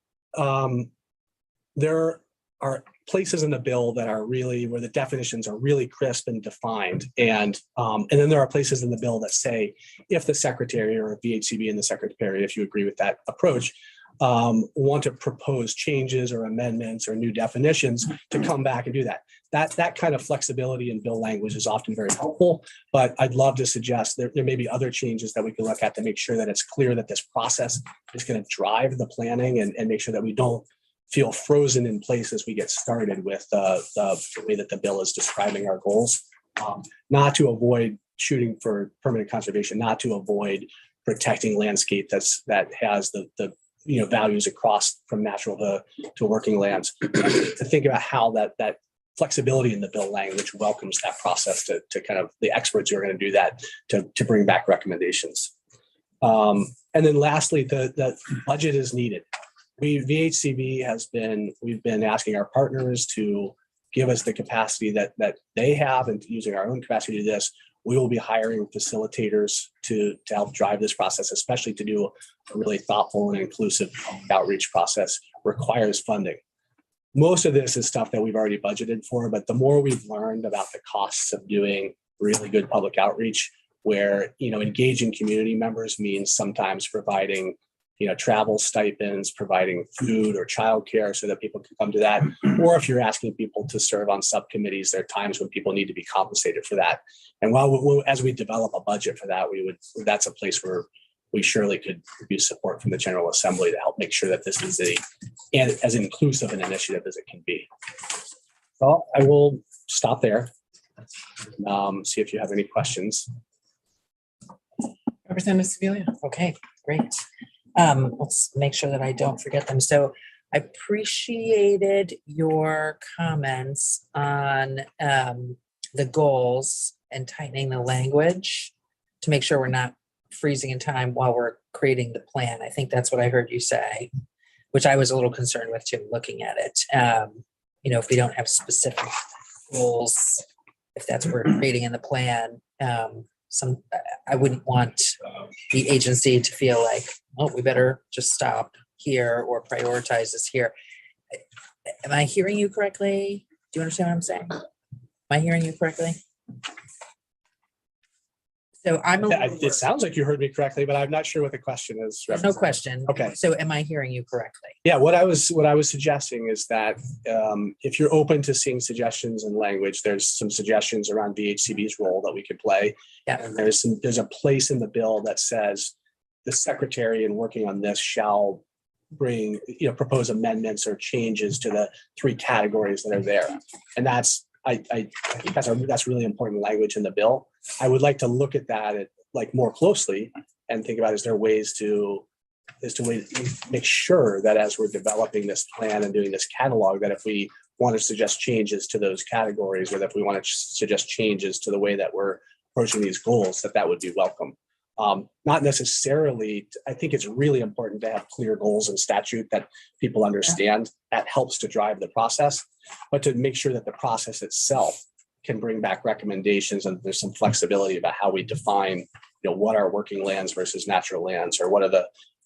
there are places in the bill that are really, where the definitions are really crisp and defined, and then there are places in the bill that say, if the secretary or VHCB and the secretary, if you agree with that approach, want to propose changes or amendments or new definitions, to come back and do that. That kind of flexibility in bill language is often very helpful, but I'd love to suggest there may be other changes that we can look at to make sure that it's clear that this process is going to drive the planning, and make sure that we don't feel frozen in place as we get started with the way that the bill is describing our goals. Not to avoid shooting for permanent conservation, not to avoid protecting landscape that has the values across from natural to working lands, to think about how that flexibility in the bill language welcomes that process to kind of the experts who are going to do that to bring back recommendations. And then lastly, the budget is needed. VHCB we've been asking our partners to give us the capacity that they have, and using our own capacity to do this. We will be hiring facilitators to help drive this process, especially to do a really thoughtful and inclusive outreach process. Requires funding. Most of this is stuff that we've already budgeted for, but the more we've learned about the costs of doing really good public outreach, where engaging community members means sometimes providing travel stipends, providing food or childcare so that people can come to that. Or if you're asking people to serve on subcommittees, there are times when people need to be compensated for that. And as we develop a budget for that, that's a place where we surely could use support from the General Assembly to help make sure that this is as inclusive an initiative as it can be. So I will stop there. See if you have any questions. Representative Sevilla. Okay, great. Let's make sure that I don't forget them. So I appreciated your comments on the goals and tightening the language to make sure we're not freezing in time while we're creating the plan. I think that's what I heard you say, which I was a little concerned with too, looking at it. If we don't have specific goals, if that's what we're creating in the plan, I wouldn't want the agency to feel like, oh, we better just stop here or prioritize this here. Am I hearing you correctly? Do you understand what I'm saying? Am I hearing you correctly? So It sounds like you heard me correctly, but I'm not sure what the question is. There's no question. Okay. So am I hearing you correctly? Yeah, what I was suggesting is that if you're open to seeing suggestions in language, there's some suggestions around VHCB's role that we could play. Yeah. And there's a place in the bill that says the secretary in working on this shall propose amendments or changes to the 3 categories that are there. And I think that's really important language in the bill. I would like to look at that more closely and think about, is there ways to make sure that as we're developing this plan and doing this catalog, that if we want to suggest changes to those categories, or if we want to suggest changes to the way that we're approaching these goals, that would be welcome. Not necessarily, I think it's really important to have clear goals in statute that people understand. That helps to drive the process, but to make sure that the process itself can bring back recommendations, and there's some flexibility about how we define, what are working lands versus natural lands, or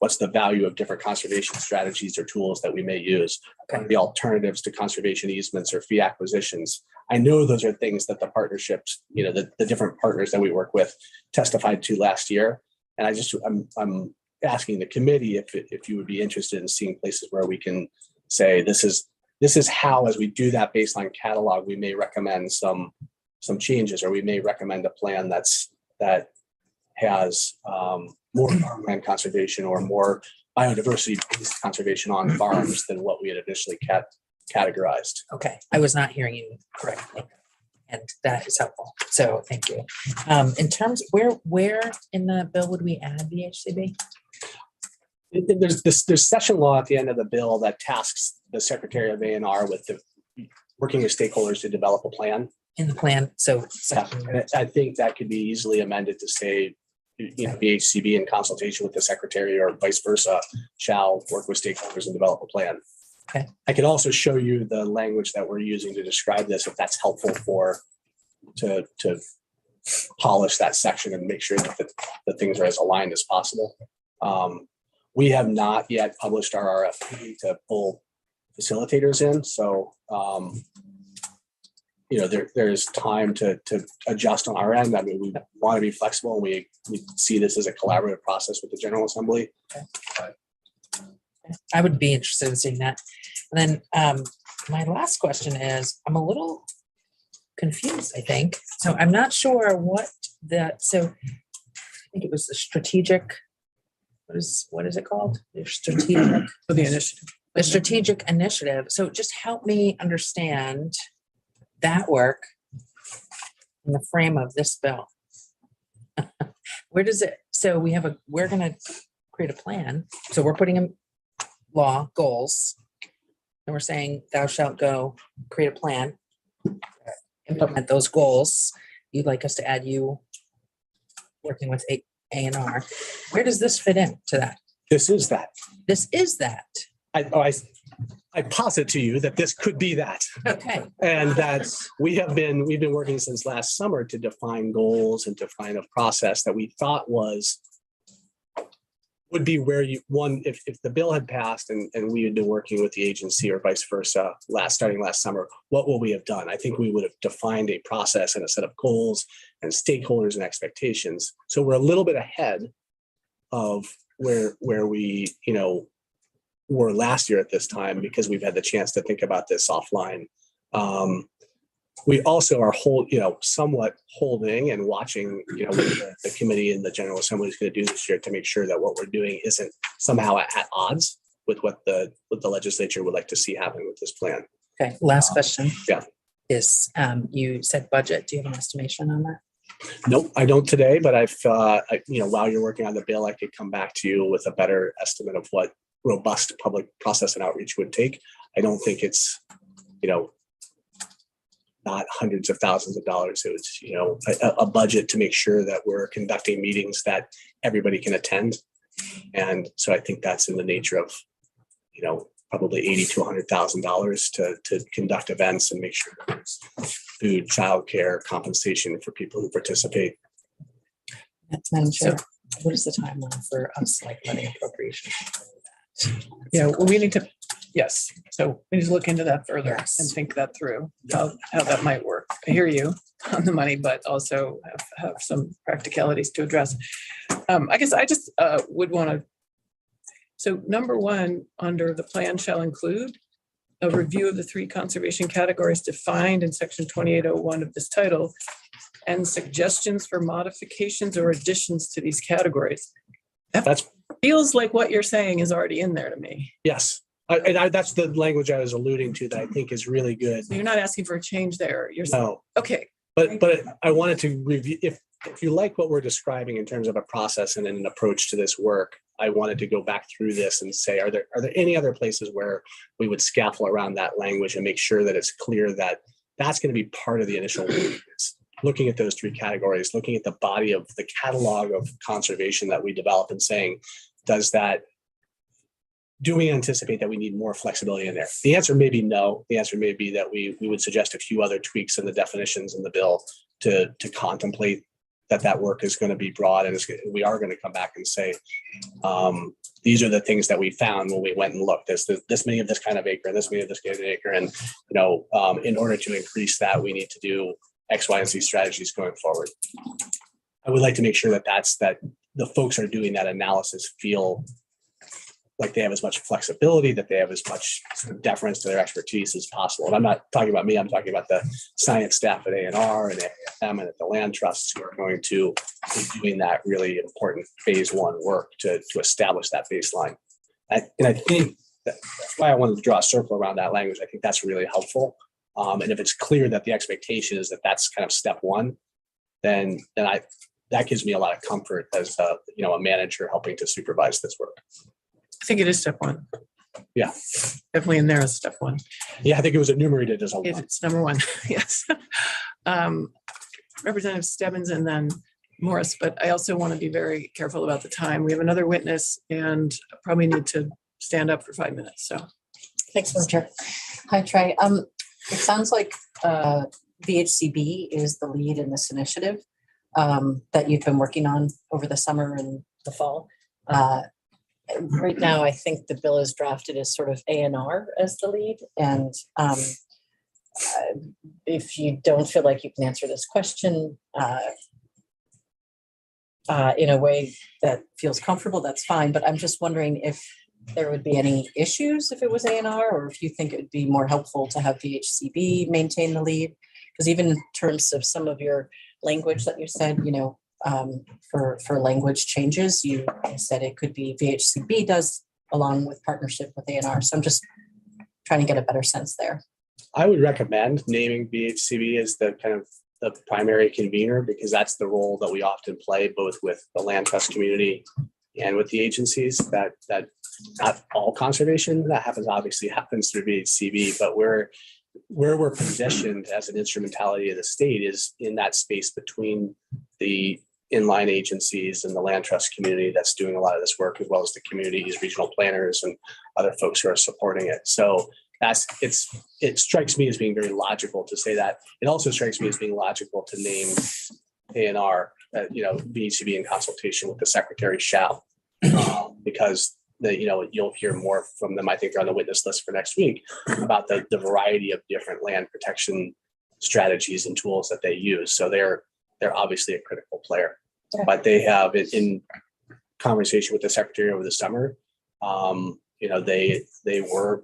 what's the value of different conservation strategies or tools that we may use, the alternatives to conservation easements or fee acquisitions. I know those are things that the partnerships, the different partners that we work with testified to last year. And I'm asking the committee if you would be interested in seeing places where we can say, this is how, as we do that baseline catalog, we may recommend some changes, or we may recommend a plan that has more farmland conservation or more biodiversity-based conservation on farms than what we had initially categorized. Okay, I was not hearing you correctly, and that is helpful. So thank you. In terms, where in the bill would we add the HCB? There's session law at the end of the bill that tasks the Secretary of A&R with working with stakeholders to develop a plan. In the plan, so I think that could be easily amended to say, BHCB in consultation with the Secretary or vice versa shall work with stakeholders and develop a plan. Okay. I can also show you the language that we're using to describe this, if that's helpful to polish that section and make sure that the things are as aligned as possible. We have not yet published our RFP to pull facilitators in, so there's time to adjust on our end. I mean, we want to be flexible, and we see this as a collaborative process with the General Assembly. I would be interested in seeing that. And then my last question is, I'm a little confused, I think. So I'm not sure so I think it was the strategic, what is it called? The strategic. For the initiative. The strategic initiative. So just help me understand that work in the frame of this bill. Where does it, so we're going to create a plan. So we're putting in law goals, and we're saying thou shalt go create a plan, implement those goals. You'd like us to add you working with A&R. Where does this fit into that? This is that. This is that. I posit to you that this could be that. Okay. And that we've been working since last summer to define goals and define a process that we thought would be where if the bill had passed and we had been working with the agency or vice versa starting last summer, what will we have done? I think we would have defined a process and a set of goals and stakeholders and expectations. So we're a little bit ahead of where we, were last year at this time, because we've had the chance to think about this offline. We also are somewhat holding and watching, what the committee and the General Assembly is going to do this year to make sure that what we're doing isn't somehow at odds with what the legislature would like to see happen with this plan. Okay. Last question. Yeah. Is you said budget. Do you have an estimation on that? Nope, I don't today, but while you're working on the bill, I could come back to you with a better estimate of what robust public process and outreach would take. I don't think it's, not hundreds of thousands of dollars. It was, a budget to make sure that we're conducting meetings that everybody can attend. And so I think that's in the nature of, probably $80,000 to $100,000 to conduct events and make sure there's food, childcare, compensation for people who participate. Madam Chair, what is the timeline for us letting appropriation? Yeah, well, we need to, yes. So we need to look into that further Yes. and think that through, how that might work. I hear you on the money, but also have some practicalities to address. I guess I just would want to, so number one, under the plan shall include a review of the 3 conservation categories defined in section 2801 of this title and suggestions for modifications or additions to these categories. That's Feels like what you're saying is already in there to me. yes. That's the language I was alluding to that I think is really good. So you're not asking for a change there. You're saying, No, okay, but I wanted to review, if you like what we're describing in terms of a process and an approach to this work, I wanted to go back through this and say, are there any other places where we would scaffold around that language and make sure that it's clear that that's going to be part of the initial looking at those 3 categories, looking at the body of the catalog of conservation that we develop and saying, does that do we anticipate that we need more flexibility in there? The answer may be no. The answer may be that we would suggest a few other tweaks in the definitions in the bill to contemplate that work is going to be broad, and we are going to come back and say, these are the things that we found when we went and looked. There's this many of this kind of acre, and this many of this kind of acre, and in order to increase that, we need to do X, Y, and Z strategies going forward. I would like to make sure that the folks who are doing that analysis feel like they have as much flexibility, that they have as much sort of deference to their expertise as possible. And I'm not talking about me, I'm talking about the science staff at A&R and AFM and at the land trusts who are going to be doing that really important phase one work to establish that baseline. And I think that's why I wanted to draw a circle around that language. I think that's really helpful. And if it's clear that the expectation is that that's kind of step one, then that gives me a lot of comfort as a manager helping to supervise this work. I think it is step one. Yeah. Definitely in there is step one. Yeah, I think it was enumerated as a one. It's number one, yes. Representative Stebbins and then Morris, but I also want to be very careful about the time. We have another witness and probably need to stand up for 5 minutes, so. Thanks, Madam Chair. Hi, Trey. It sounds like VHCB is the lead in this initiative that you've been working on over the summer and the fall. Right now, I think the bill is drafted as sort of A&R as the lead. And if you don't feel like you can answer this question in a way that feels comfortable, that's fine. But I'm just wondering if there would be any issues if it was A&R, or if you think it would be more helpful to have VHCB maintain the lead. Because even in terms of some of your language that you said, for language changes, you said it could be VHCB does along with partnership with A&R. So I'm just trying to get a better sense there. I would recommend naming VHCB as the kind of the primary convener, because that's the role that we often play both with the land trust community and with the agencies. That not all conservation that happens through VHCB, but where we're positioned as an instrumentality of the state is in that space between the inline agencies and the land trust community that's doing a lot of this work, as well as the communities, regional planners, and other folks who are supporting it. So it strikes me as being very logical to say that. It also strikes me as being logical to name A&R, VHCB in consultation with the secretary shall, because you'll hear more from them. I think they're on the witness list for next week about the variety of different land protection strategies and tools that they use. So they're obviously a critical player, but they have in conversation with the secretary over the summer. They were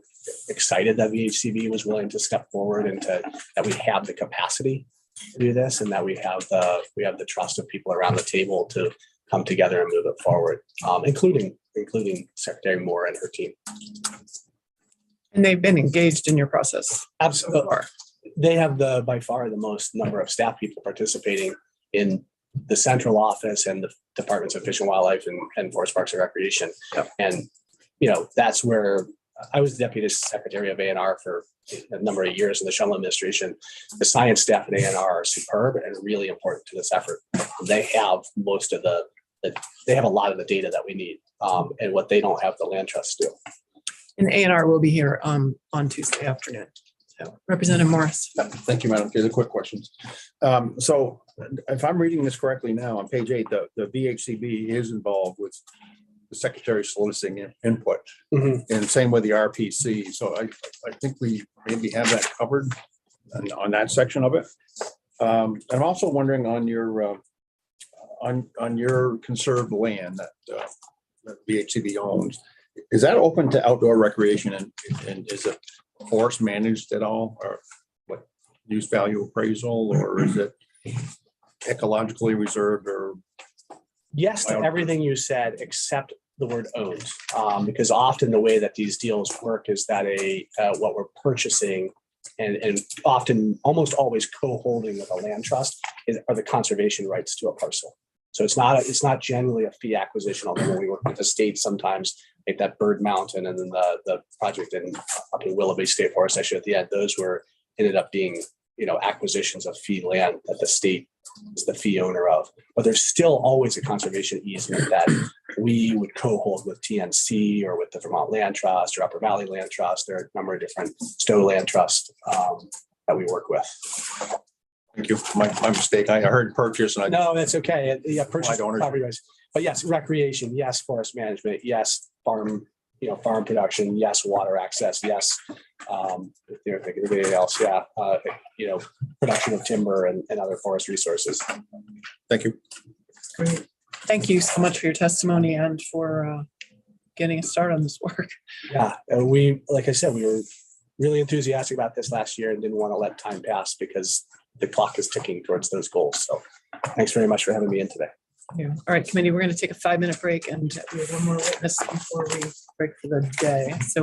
excited that VHCB was willing to step forward and that we have the capacity to do this, and that we have the trust of people around the table to come together and move it forward, including Secretary Moore and her team. And they've been engaged in your process. Absolutely. So far. They have by far the most number of staff people participating in the central office and the departments of Fish and Wildlife and Forest Parks and Recreation. Yep. And, that's where I was the deputy secretary of A&R for a number of years in the Shumlin administration. The science staff at A&R are superb and really important to this effort. They have they have a lot of the data that we need, and what they don't have, the land trusts do. And A&R will be here on Tuesday afternoon. So Representative Morris. Thank you, Madam Chair. The quick questions. So if I'm reading this correctly now, on page 8, the VHCB is involved with the secretary soliciting input, and same with the RPC. So I think we maybe have that covered on that section of it. I'm also wondering on your conserved land that VHCB owns, is that open to outdoor recreation, and is it forest managed at all, or what use value appraisal, or is it ecologically reserved, or? Yes to everything you said, except the word owned, because often the way that these deals work is that what we're purchasing and often almost always co-holding with a land trust are the conservation rights to a parcel. So it's not generally a fee acquisition, although when we work with the state sometimes, like that Bird Mountain and then the project up in Willoughby State Forest, actually at the end, those ended up being acquisitions of fee land that the state is the fee owner of. But there's still always a conservation easement that we would co-hold with TNC or with the Vermont Land Trust or Upper Valley Land Trust. There are a number of different Stowe Land Trust that we work with. Thank you. My mistake. I heard purchase and I. No, that's okay. Yeah, purchase Wide ownership. property rights. But yes, recreation, yes, forest management, yes, farm, farm production, yes, water access, yes. Everything else, yeah, production of timber and other forest resources. Thank you. Great. Thank you so much for your testimony and for getting us started on this work. Yeah, and we, like I said, we were really enthusiastic about this last year and didn't want to let time pass because the clock is ticking towards those goals. So thanks very much for having me in today. Yeah. All right, committee, we're going to take a 5-minute break and we have one more witness before we break for the day. So